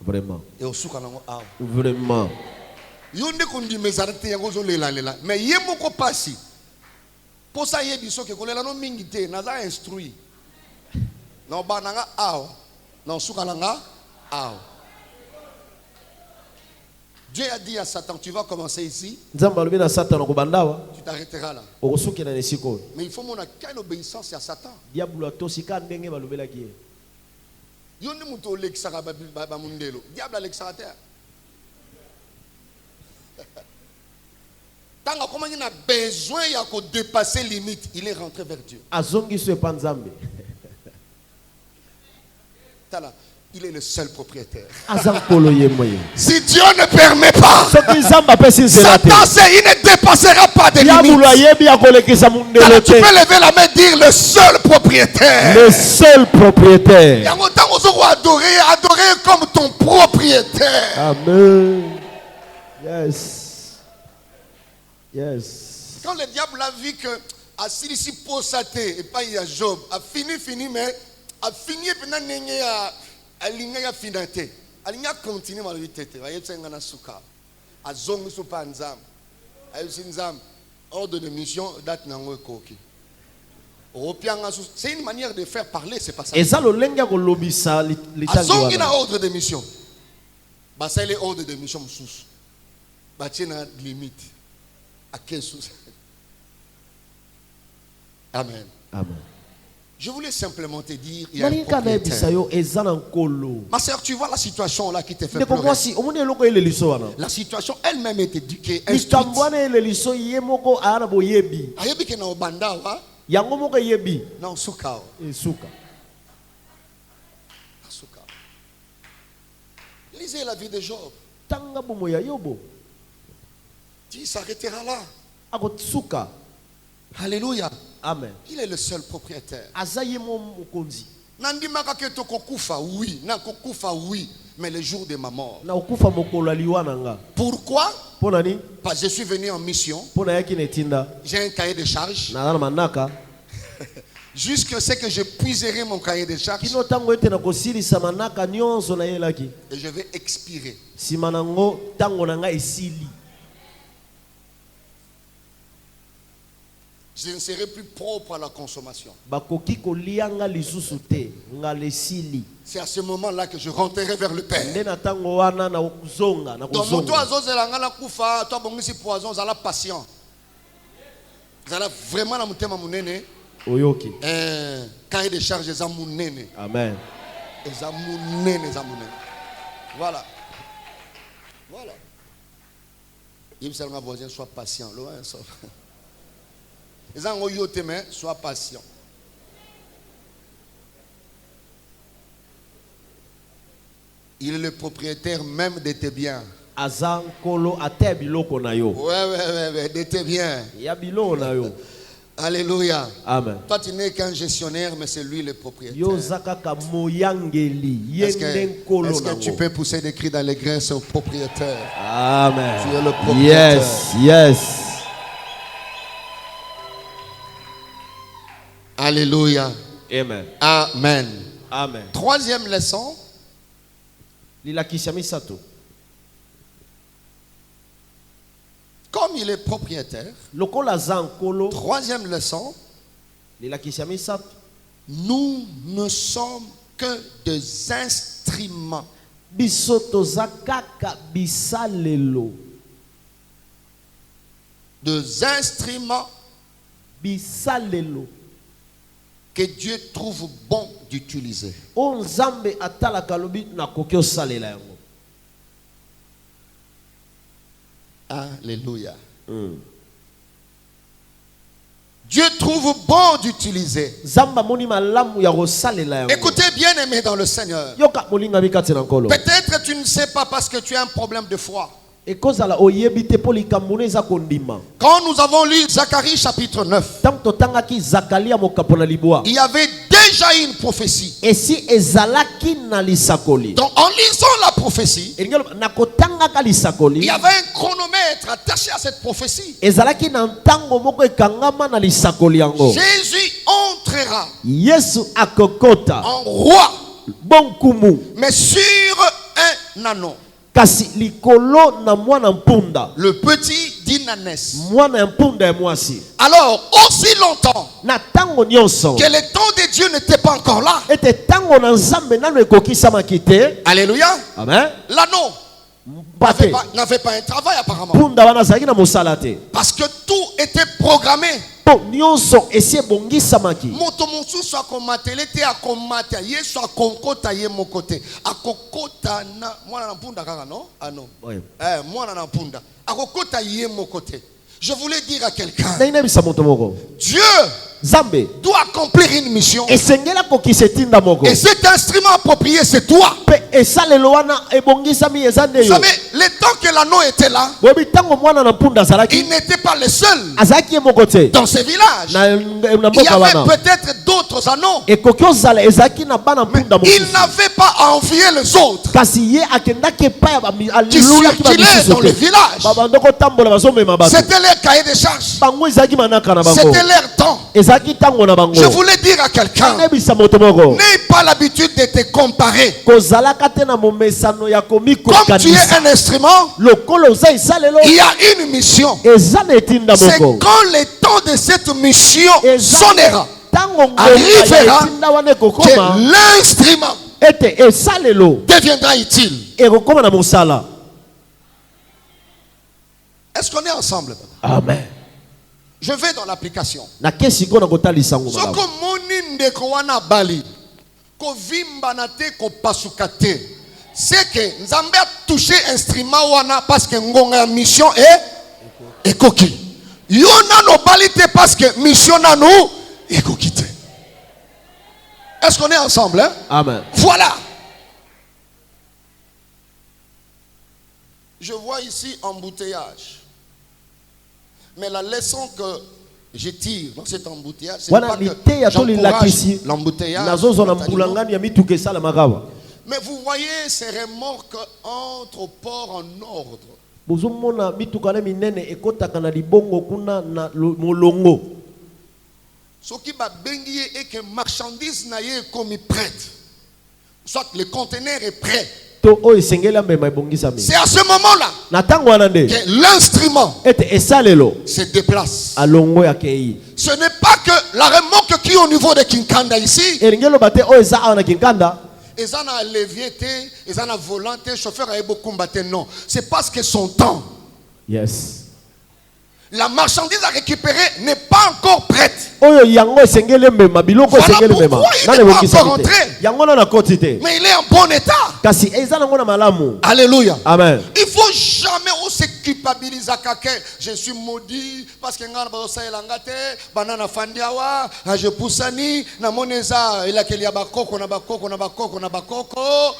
Vraiment.
Vraiment. Mais il y a beaucoup passé. Pour ça, il y a des choses qui sont instruits. Instruit. Non, bananga awa. Non, soukalanga awa. Dieu a dit à Satan, tu vas commencer ici. Tu t'arrêteras là. Mais il faut mon quelle obéissance à Satan. Diable tant comment il a besoin de dépasser les limites, il est rentré vers Dieu. Il est le seul propriétaire. Si Dieu ne permet pas, Satan, il ne dépassera pas des limites. Alors, tu peux lever la main et dire le seul propriétaire.
Le seul propriétaire.
Adorer comme ton propriétaire.
Amen. Yes. Yes.
Quand le diable a vu que assis ici pour saté et pas il y a Job, a fini mais a fini pendant alinga finate alinga continue ma vie tete va yetsenga na suka azongi supa nzam ayosinzam ordre de mission date nango ekoki opianga c'est une manière de faire parler, c'est pas ça. Azongi na ordre de mission ba c'est les ordres de mission mususu ba tiena limite à 15 sous. Amen.
Amen.
Je voulais simplement te dire, il y a un propriétaire. Ma soeur, tu vois la situation là qui te fait pleurer. La situation elle-même est éduquée, instruite. Non, suka. Lisez la vie de Job. Il s'arrêtera là. Alléluia.
Amen.
Il est le seul propriétaire. Oui, mais le jour de ma mort. Pourquoi? Parce que je suis venu en mission. J'ai un cahier de charge. Jusqu'à ce que je puiserai mon cahier de charge. Et je vais expirer. Je ne serai plus propre à la consommation. C'est à ce moment-là que je rentrerai vers le Père. Donc, mon poison, patient. Vraiment la mutema munene. Cahier de charge za munene.
Amen.
Voilà. Voilà. Il me semble que voisin soit patient. Sois patient. Il est le propriétaire même de tes biens. Ouais, de tes biens. Alléluia.
Amen.
Toi, tu n'es qu'un gestionnaire, mais c'est lui le propriétaire. Est-ce que tu peux pousser des cris dans les graisses au propriétaire?
Amen.
Tu es le propriétaire.
Yes, yes.
Alléluia.
Amen.
Amen.
Amen.
Troisième leçon. Comme il est propriétaire. Troisième leçon. Nous ne sommes que des instruments. Des instruments que Dieu trouve bon d'utiliser. Alléluia. Dieu trouve bon d'utiliser. Écoutez bien aimé dans le Seigneur. Peut-être tu ne sais pas parce que tu as un problème de foi. Quand nous avons lu Zacharie chapitre 9, il y avait déjà une prophétie. Donc en lisant la prophétie, il y avait un chronomètre attaché à cette prophétie. Jésus entrera en roi, mais sur un anneau. Le petit d'une ânesse. Alors, aussi longtemps que le temps de Dieu n'était pas encore là. Alléluia.
Amen.
L'anneau n'avait pas un travail apparemment. Parce que tout était programmé. Moto mosusu akomatele te akomata yesu akonkota ye mokote akokota na mwana na mpunda kaka no ano mwana na mpunda akokota ye mokote. Je voulais dire à quelqu'un, Dieu doit accomplir une mission. Et cet instrument approprié, c'est toi. Vous savez, le temps que l'anneau était là, il n'était pas le seul. Dans ce village, il y avait peut-être d'autres anneaux. Mais il n'avait pas à envier les autres qui circulaient dans le village. C'était leur cahier de charge. C'était leur temps. Je voulais dire à quelqu'un, n'aie pas l'habitude de te comparer. Comme tu es un instrument, il y a une mission. C'est quand le temps de cette mission sonnera, arrivera, que l'instrument deviendra utile. Est-ce qu'on est ensemble?
Amen.
Je vais dans l'application.
C'est
que Nzambe a touché instrument wana parce que ngonga mission est coquille. Yona no balite parce que mission na nous est coquille. Est-ce qu'on est ensemble? Hein?
Amen.
Voilà. Je vois ici embouteillage. Mais la leçon que je tire dans cet embouteillage, c'est pas que j'encourage l'embouteillage. Mais vous voyez ces remorques entrent au port en ordre. Ce qui va bengi est que marchandise n'a pas comme prête. Soit le conteneur est prêt. C'est à ce moment-là que l'instrument se déplace. Ce n'est pas que la remorque qui est au niveau de Kinkanda ici. Ils en ont levier, ils en ont volant, chauffeur a beaucoup combattu. Non, c'est parce que son temps.
Yes.
La marchandise à récupérer n'est pas encore prête. Voilà pourquoi il n'est pas encore rentré. Mais il est en bon état. Alléluia.
Amen.
Il ne faut jamais se culpabiliser à quelqu'un. Je suis maudit parce que je pousse ni na moneza il a qu'il y a bakoko na bakoko na bakoko na bakoko.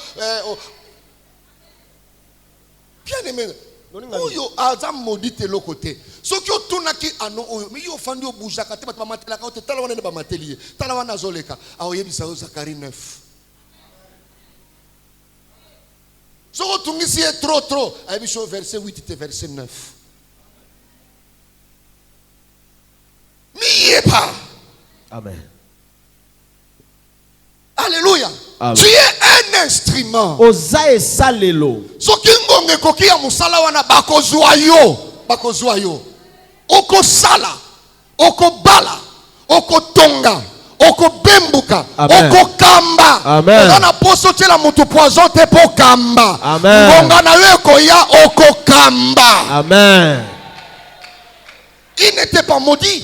Bien aimé. Oyo azam maudit de l'autre côté. Ce qui otunaki ano oyo mais yo fandi obuja kate bat matela ka otela wana ne ba matelier. Tala wana zoleka. Aoye bisa Zacharie 9. Ce que otungi est trop. Abiso verset 8 et verset 9. N'y est pas.
Amen.
Tu es un instrument.
Ozae salelo.
Soki ngonge koki ya musala wana bakozwa yo. Bakozwa yo. Oko sala. Oko bala. Oko tonga. Oko bembuka. Oko kamba.
Amen.
Ozana poso tela mutu poison te po kamba.
Amen.
Ngonga na yo ekoya oko kamba.
Amen.
Il n'était pas maudit.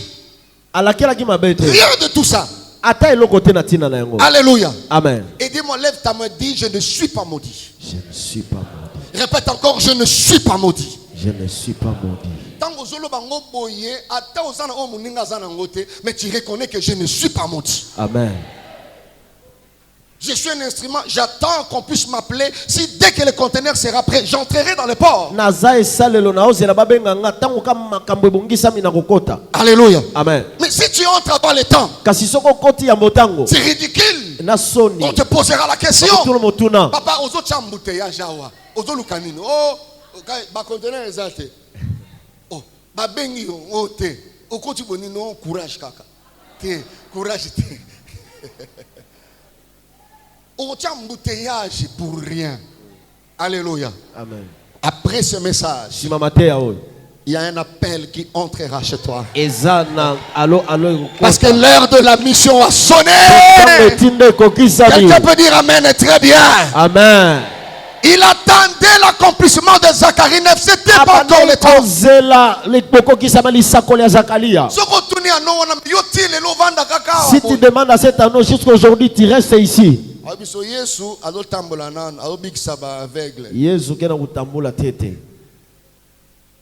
Rien
de tout ça.
Alléluia. Amen.
Et dis-moi, lève ta main, dis, je ne suis pas maudit.
Je ne suis pas maudit.
Répète encore, je ne suis pas maudit.
Je ne suis pas maudit.
Mais tu reconnais que je ne suis pas maudit.
Amen.
Je suis un instrument, j'attends qu'on puisse m'appeler. Si dès que le conteneur sera prêt, j'entrerai dans le port. Alléluia.
Amen.
Mais si tu entres avant le temps, c'est ridicule. On te posera la question. Papa, aux autres embouteillage, aux autres lukanini. Oh, ba conteneur exalté. Oh, ba bengi oh te. Au côté bonino courage kaka. Te courage te. On tient embouteillage pour rien. Alléluia.
Amen.
Après ce message, il y a un appel qui entrera chez toi. Parce que l'heure de la mission a sonné. Quelqu'un peut dire Amen, très bien.
Amen.
Il attendait l'accomplissement de Zacharie 9. C'était pas encore le temps.
Si tu demandes à cet anneau jusqu'à aujourd'hui, tu restes ici. Jésus qui est dans tête.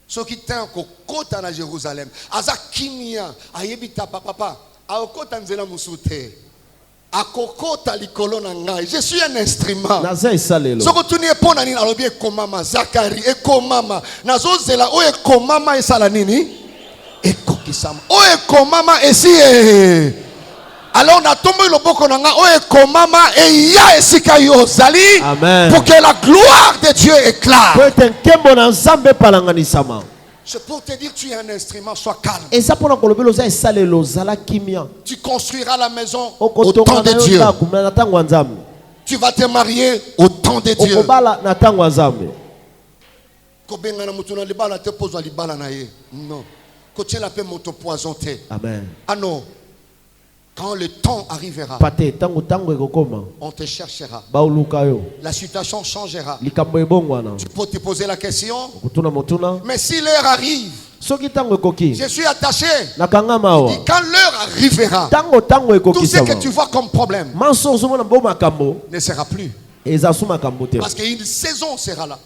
Ceux qui t'ont côté à Jérusalem, Azakinia, Ayebita papa, Aokota nzela musute, Akokota likolo na ngai. Je suis un instrument. Soko tuni epona nini alobi ekomama Zacharie ekomama. Nazo zela o ekomama esala nini? Ekokisama. O ekomama esi alors na tombe loboko na nga o ekomama e ya esika yo zali pour que la gloire de Dieu éclate. C'est pour te dire tu es un instrument, sois calme. Tu construiras la maison au temps de Dieu. Tu vas te marier au temps de Dieu. Non.
Amen.
Ah non. Quand le temps arrivera, on te cherchera. La situation changera. Tu peux te poser la question. Mais si l'heure arrive, je suis attaché. Et quand l'heure arrivera, tout ce que tu vois comme problème ne sera plus. Parce qu'une saison sera là.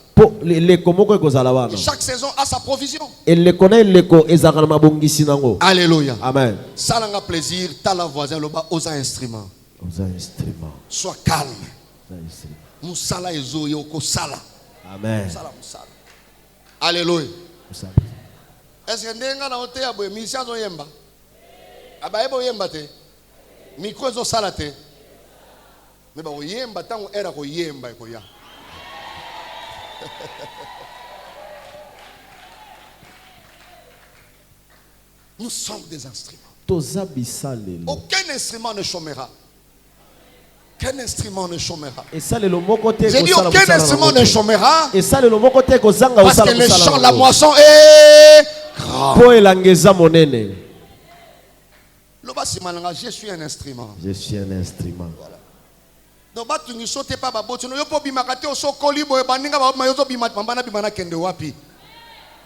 Chaque saison a sa provision. Alléluia.
Amen.
Ça n'a plaisir. T'as la voisin là-bas aux instruments. Sois calme. Musala ezo yoko sala.
Amen.
Alléluia. Est-ce que ndenga na hote ya boye misia zo yemba? Aba ebo yemba te. Mikro zo sala te. Mais ba yemba tango era ko yemba ko ya. Nous sommes des instruments. Aucun instrument ne chômera. Aucun instrument ne chômera. J'ai dit aucun instrument ne chômera. Parce que le champ, la moisson est grande. Je suis un instrument.
Je suis un instrument.
Donc tu ne sautes pas baboti no yopo bimakate osokoli boye baninga ba mayozo bimata bambana bimana kende wapi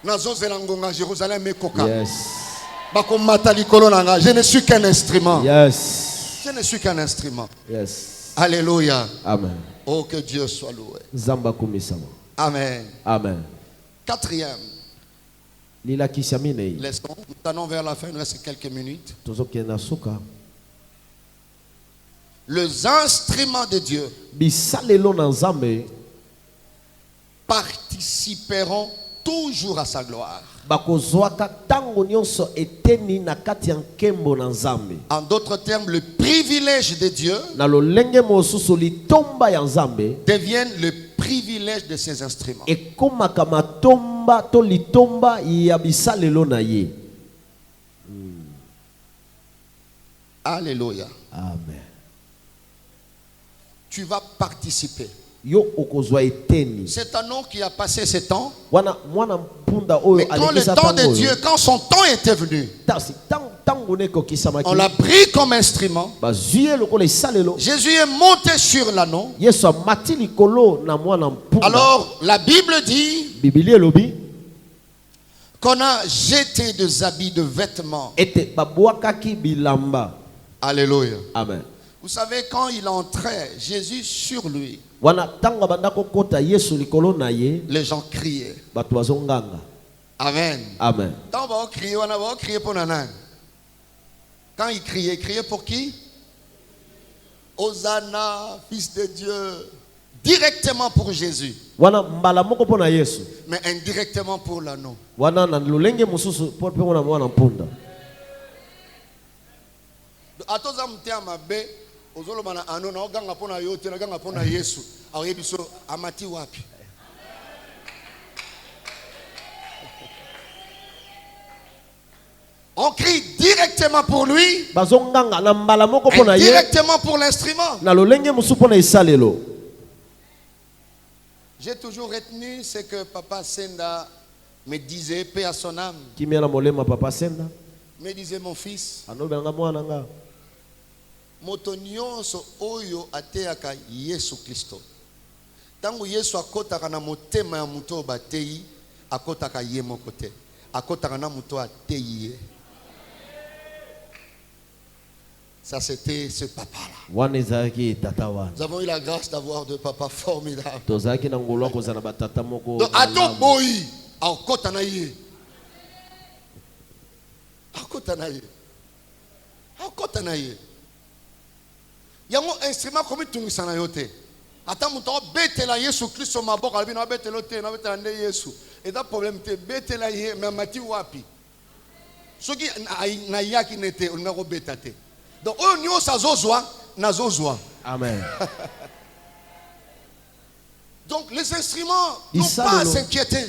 nazo zelangonga Jérusalem ekoka.
Yes.
Bako mata likolo nanga. Je ne suis qu'un instrument.
Yes.
Je ne suis qu'un instrument.
Yes.
Alléluia.
Amen.
Oh, que Dieu soit loué.
Zamba kumisama.
Amen.
Amen.
Quatrième leçon. Nous allons vers la fin, il nous reste quelques minutes. Les instruments de Dieu participeront toujours à sa gloire. En d'autres termes, le privilège de Dieu devient le privilège de ses instruments. Alléluia.
Amen.
tu vas participer.
C'est
un nom qui a passé ses temps.
Mais
quand le temps de Dieu, quand son temps était venu, on l'a pris comme instrument. Jésus est monté sur l'anneau. Alors la Bible dit qu'on a jeté des habits, de vêtements. Alléluia.
Amen.
Vous savez, quand il entrait, Jésus sur lui, les gens criaient. Amen.
Amen.
Quand il criait pour qui? Hosanna, fils de Dieu. Directement pour Jésus. Mais indirectement pour l'anneau. On crie directement pour lui et directement pour l'instrument. J'ai toujours retenu ce que Papa Senda me disait, paix à son âme. Me disait, mon fils, moto nyonso oyo ateaka Yesu Kristo. Tango Yesu akotaka na motema ya muto batei, akotaka ye moko te. Akotaka na muto atei. Ça c'était ce papa-là. Nous avons eu la grâce d'avoir deux papas formidables. Donc ato boyi, akota na ye. Akota na ye. Akota na ye. Yango instrument comme tungisa na yote. Ata muto betela Yesu Kristo maboko albi na betela te na betela nde Yesu. Et da problème te betela ye mais mati wapi. Soki na yaki nete on ngako betate. Donc on nyo sa zozwa na zozwa.
Amen.
Donc les instruments n'ont pas à s'inquiéter.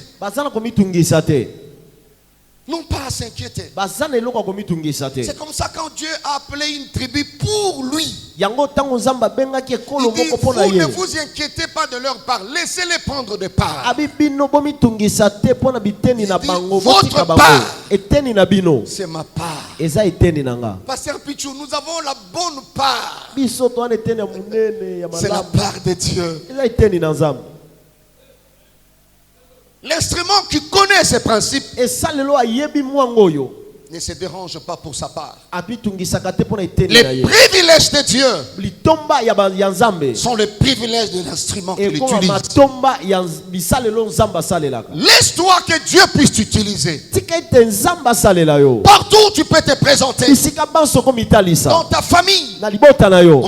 Non pas à s'inquiéter. C'est comme ça quand Dieu a appelé une tribu pour lui. Il dit, vous ne vous inquiétez pas de leur part. Laissez-les prendre des parts. Il dit, votre part, c'est ma part. Pasteur Pichou, nous avons la bonne part. C'est la part de Dieu. L'instrument qui connaît ces principes ne se dérange pas pour sa part. Les privilèges de Dieu sont les privilèges de l'instrument qu'il utilise. Laisse-toi que Dieu puisse t'utiliser. Partout où tu peux te présenter. Dans ta famille. Au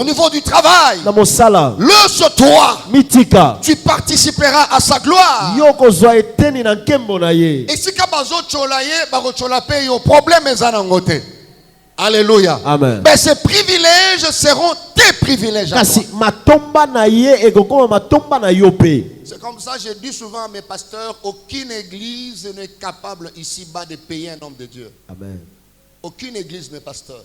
niveau du travail. Le sur toi. Tu participeras à sa gloire. Et si alléluia.
Amen.
Mais ces privilèges seront tes privilèges. C'est comme ça que je dis souvent à mes pasteurs, aucune église n'est capable ici-bas de payer un homme de Dieu.
Amen.
Aucune église, mes pasteurs.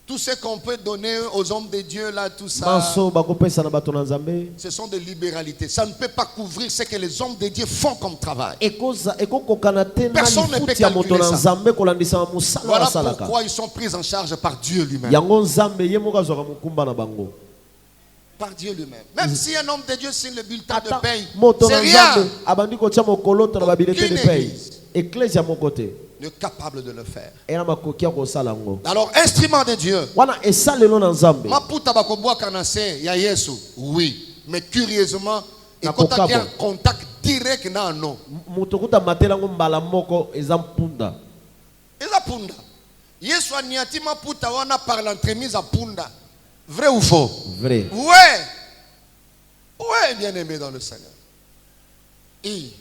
Tout ce qu'on peut donner aux hommes de Dieu, là, tout ça, ce sont des libéralités. Ça ne peut pas couvrir ce que les hommes de Dieu font comme travail. Personne ne peut calculer ça. Voilà pourquoi ils sont pris en charge par Dieu lui-même. Par Dieu lui-même. Même si un homme de Dieu signe le bulletin de paye, c'est rien. Aucune église n'est capable de le faire. Alors, instrument de Dieu. Maputa bakoboa kanase ya Yesu. Oui. Mais curieusement, il y a un contact direct na no. Ezapunda. Yesu aniati maputa wana par l'entremise à punda. Vrai ou faux?
Vrai.
Ouais. Ouais, bien aimé dans le Seigneur. Et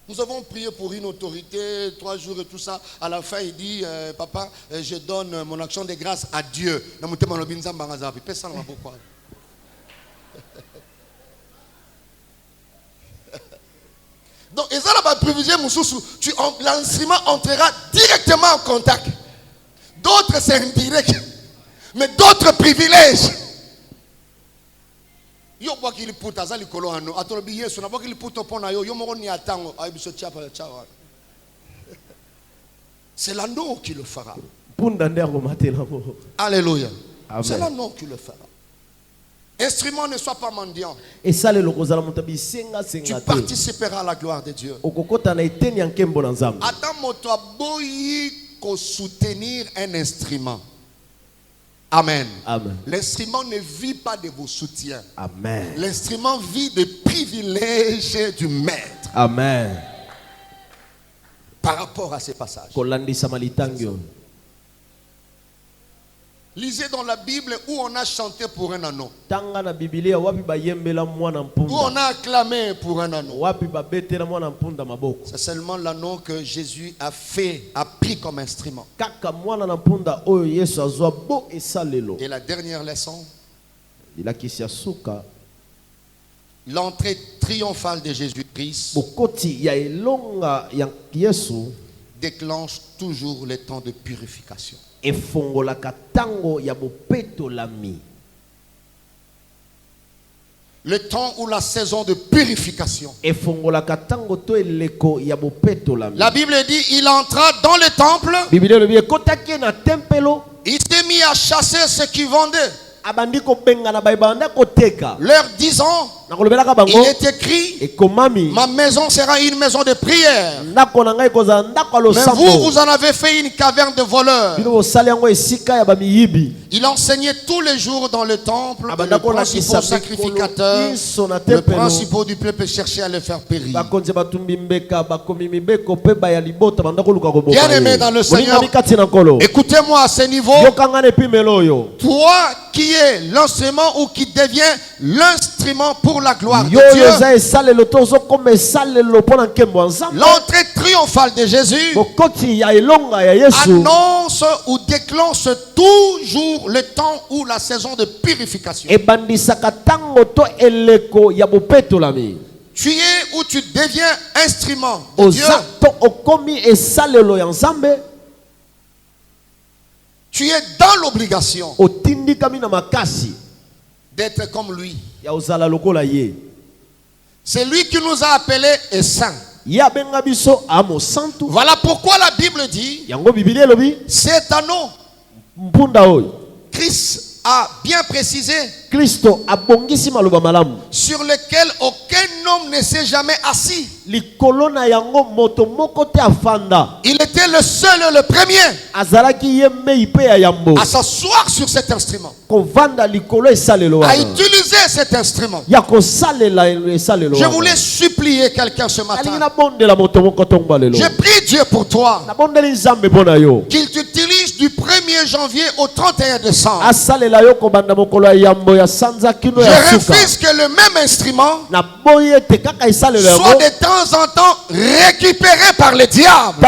nous avons prié pour une autorité, 3 jours et tout ça. À la fin, il dit, papa, je donne mon action de grâce à Dieu. Donc, l'instrument entrera directement en contact. D'autres, c'est indirect. Mais d'autres privilèges Yo bois qu'il put azali kolo ano atolobi Yesu na bois qu'il put opona yo yo moko ni atango ay biso chapa chawa. C'est l'anneau qui le fera. Alléluia. C'est l'anneau qui le fera. Instrument ne soit pas mendiant. Tu participeras à la gloire de Dieu. Adam moto aboyi ko soutenir un instrument. Amen. Amen. L'instrument ne vit pas de vos soutiens. Amen. L'instrument vit des privilèges du maître.
Amen.
Par rapport à ces passages. Lisez dans la Bible où on a chanté pour un anneau. Où on a acclamé pour un anneau. C'est seulement l'anneau que Jésus a pris comme instrument. Et la dernière leçon, l'entrée triomphale de Jésus-Christ déclenche toujours le temps de purification. Le temps ou la saison de purification. La Bible dit il entra dans le temple. Il s'est mis à chasser ceux qui vendaient. Leur disant, il est écrit, ma maison sera une maison de prière. Mais vous en avez fait une caverne de voleurs. Il enseignait tous les jours dans le temple. Le principal sacrificateur, le principal du peuple cherchait à le faire périr. Bien aimé dans le Seigneur, écoutez-moi à ce niveau. Toi qui est l'instrument ou qui devient l'instrument pour la gloire de Dieu. L'entrée triomphale de Jésus annonce ou déclenche toujours le temps ou la saison de purification. Tu es ou tu deviens instrument de Dieu. Tu es dans l'obligation d'être comme lui. C'est lui qui nous a appelés et saints. Voilà pourquoi la Bible dit cet anneau, Christ a bien précisé, sur lequel aucun homme ne s'est jamais assis. Il était le seul et le premier à s'asseoir sur cet instrument, à utiliser cet instrument. Je voulais supplier quelqu'un ce matin. Je prie Dieu pour toi qu'il t'utilise du 1er janvier au 31 décembre. Je refuse que le même instrument soit de temps en temps récupéré par le diable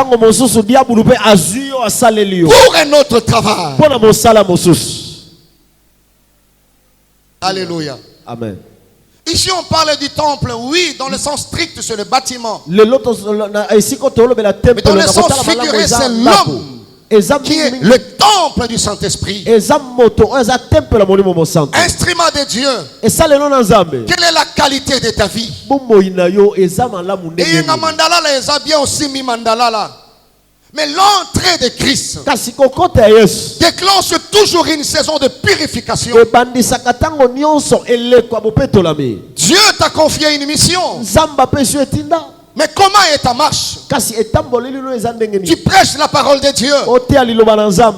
pour un autre travail. Alléluia.
Amen.
Ici on parle du temple, oui, dans le sens strict c'est le bâtiment. Mais dans le sens figuré c'est l'homme qui est le temple du Saint-Esprit. Instrument de Dieu. Quelle est la qualité de ta vie? Mais l'entrée de Christ déclenche toujours une saison de purification. Dieu t'a confié une mission. Mais comment est ta marche? Tu prêches la parole de Dieu.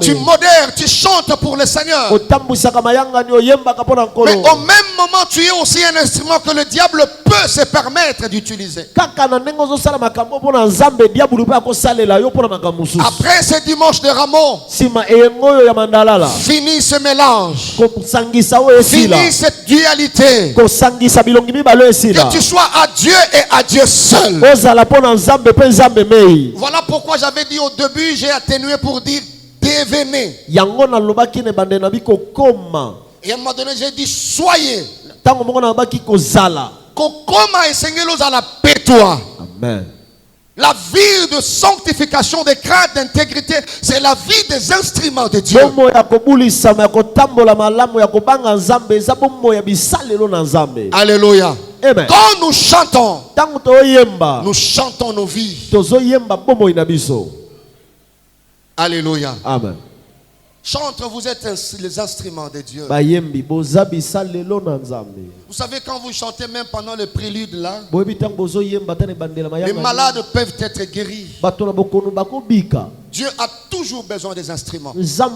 Tu modères, tu chantes pour le Seigneur. Mais au même moment, tu es aussi un instrument que le diable peut se permettre d'utiliser. Après ce dimanche de Rameau, finis ce mélange. Finis cette dualité. Que tu sois à Dieu et à Dieu seul. Voilà pourquoi j'avais dit au début, j'ai atténué pour dire devenez. Et à un moment donné, j'ai dit soyez. Kokoma et Seigneur à la pétois.
Amen.
La vie de sanctification, de crainte, d'intégrité, c'est la vie des instruments de Dieu. Alléluia.
Amen.
Quand nous chantons nos vies. Alléluia.
Amen.
Chantre, vous êtes les instruments de Dieu. Vous savez, quand vous chantez même pendant le prélude là, les malades peuvent être guéris. Dieu a toujours besoin des instruments. Tu ne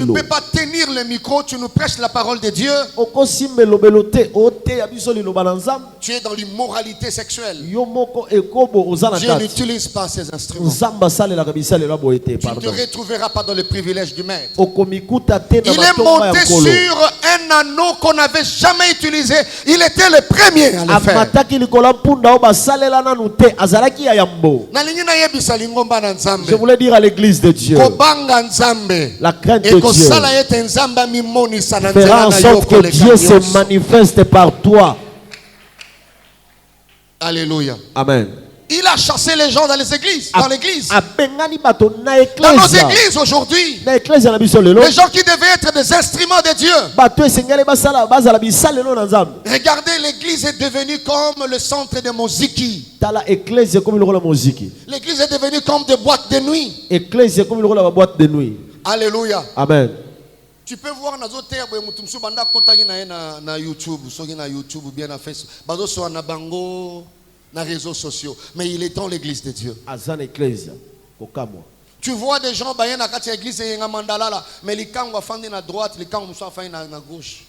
peux pas tenir le micro, tu nous prêches la parole de Dieu. Tu es dans l'immoralité sexuelle. Dieu n'utilise pas ces instruments. Tu ne te retrouveras pas dans le privilège du maître. Il est monté sur un anneau qu'on n'avait jamais utilisé. Il était le premier à le faire.
Je voulais dire à l'église de Dieu, la crainte de Dieu fera en sorte que Dieu se manifeste par toi.
Alléluia.
Amen.
Il a chassé les gens dans les églises, dans l'église. Dans nos églises aujourd'hui, les gens qui devaient être des instruments de Dieu. Regardez, l'église est devenue comme le centre de Moziki. L'église est devenue comme des boîtes de nuit. Alléluia.
Amen.
Tu peux voir dans YouTube, YouTube ou bien na Facebook, dans les réseaux sociaux, mais il est dans l'église de Dieu. Tu vois des gens dans l'église et mais les camps vont faire à droite, les camps vont faire à gauche.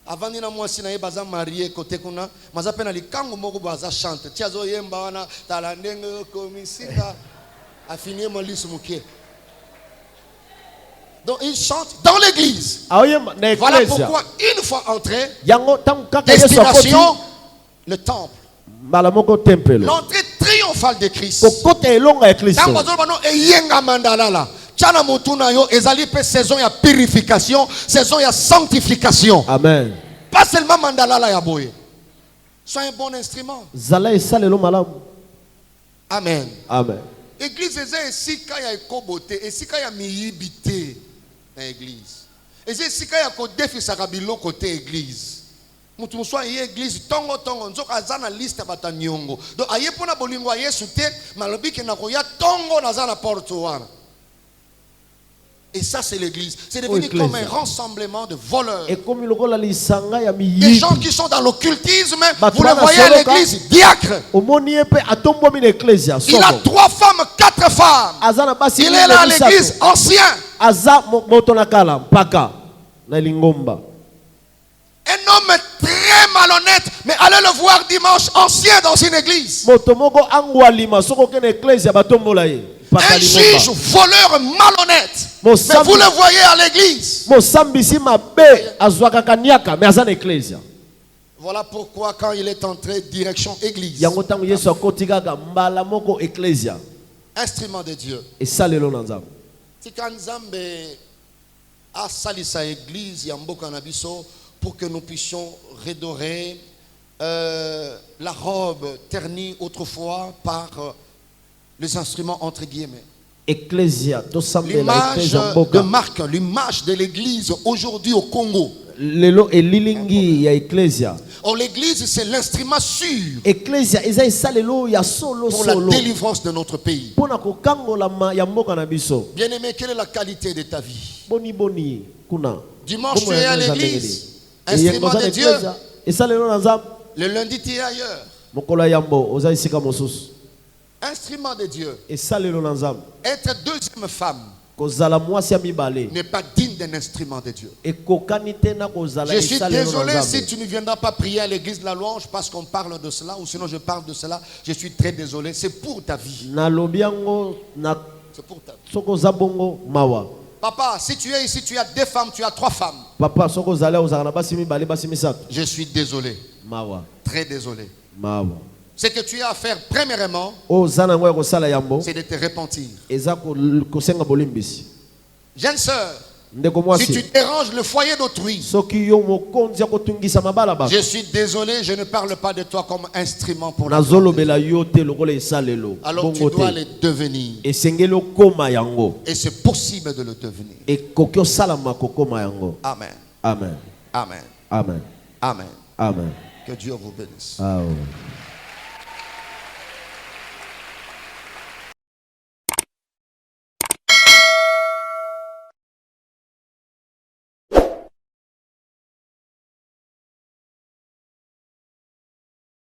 Avant de moi si na baza marié côté kuna, mazape na likango moko baza chante. Tiazo yemba wana talandenge komisika afini malisu mukie. Donc ils chantent dans l'église. Voilà pourquoi une fois entré, destination le temple. L'entrée triomphale de Christ. Saison de purification, saison de sanctification.
Amen.
Pas seulement mandala la yaboye. Sois un bon instrument. Amen.
Amen.
Église est sika ya ekobote, esika ya miyibite na église. Et c'est sika ya ko defisa kabilo côté église. Mutu muswa ye église tongo nzoka azana liste bata nyongo. Donc aye pona bolingo ya Yesu te, malobi ke na ko ya tongo na zana porte wana. Et ça c'est l'église. C'est devenu comme un rassemblement de voleurs. Des gens qui sont dans l'occultisme, vous le voyez à l'église, diacre. Il a 3 femmes, 4 femmes. Il est là à l'église, ancien. Un homme très malhonnête, mais allez le voir dimanche, ancien dans une église. Un juge voleur malhonnête, mais vous le voyez à l'église. Voilà pourquoi quand il est entré direction église, instrument de Dieu. Si quand Nzambe a sali sa église yamboka na biso pour que nous puissions redorer la robe ternie autrefois par les instruments entre guillemets. L'image de Marc, l'image de l'église aujourd'hui au Congo. Or l'église c'est l'instrument sûr pour la délivrance de notre pays. Bien aimé, quelle est la qualité de ta vie? Dimanche tu es à l'église, instrument de Dieu. Le lundi tu es ailleurs. Instrument de Dieu. Être deuxième femme n'est pas digne d'un instrument de Dieu. Je suis désolé si tu ne viendras pas prier à l'église de la louange parce qu'on parle de cela, ou sinon je parle de cela. Je suis très désolé. C'est pour ta vie. C'est pour ta vie. Papa, si tu es ici, tu as 2 femmes, tu as 3 femmes. Je suis désolé. Très désolé. Ce que tu as à faire premièrement, c'est de te repentir. Jeune sœur, Si tu déranges le foyer d'autrui, je suis désolé, je ne parle pas de toi comme instrument pour la gloire. Alors tu dois le devenir. Et c'est possible de le devenir. Amen.
Amen.
Amen.
Amen.
Amen.
Amen.
Que Dieu vous bénisse.
Amen.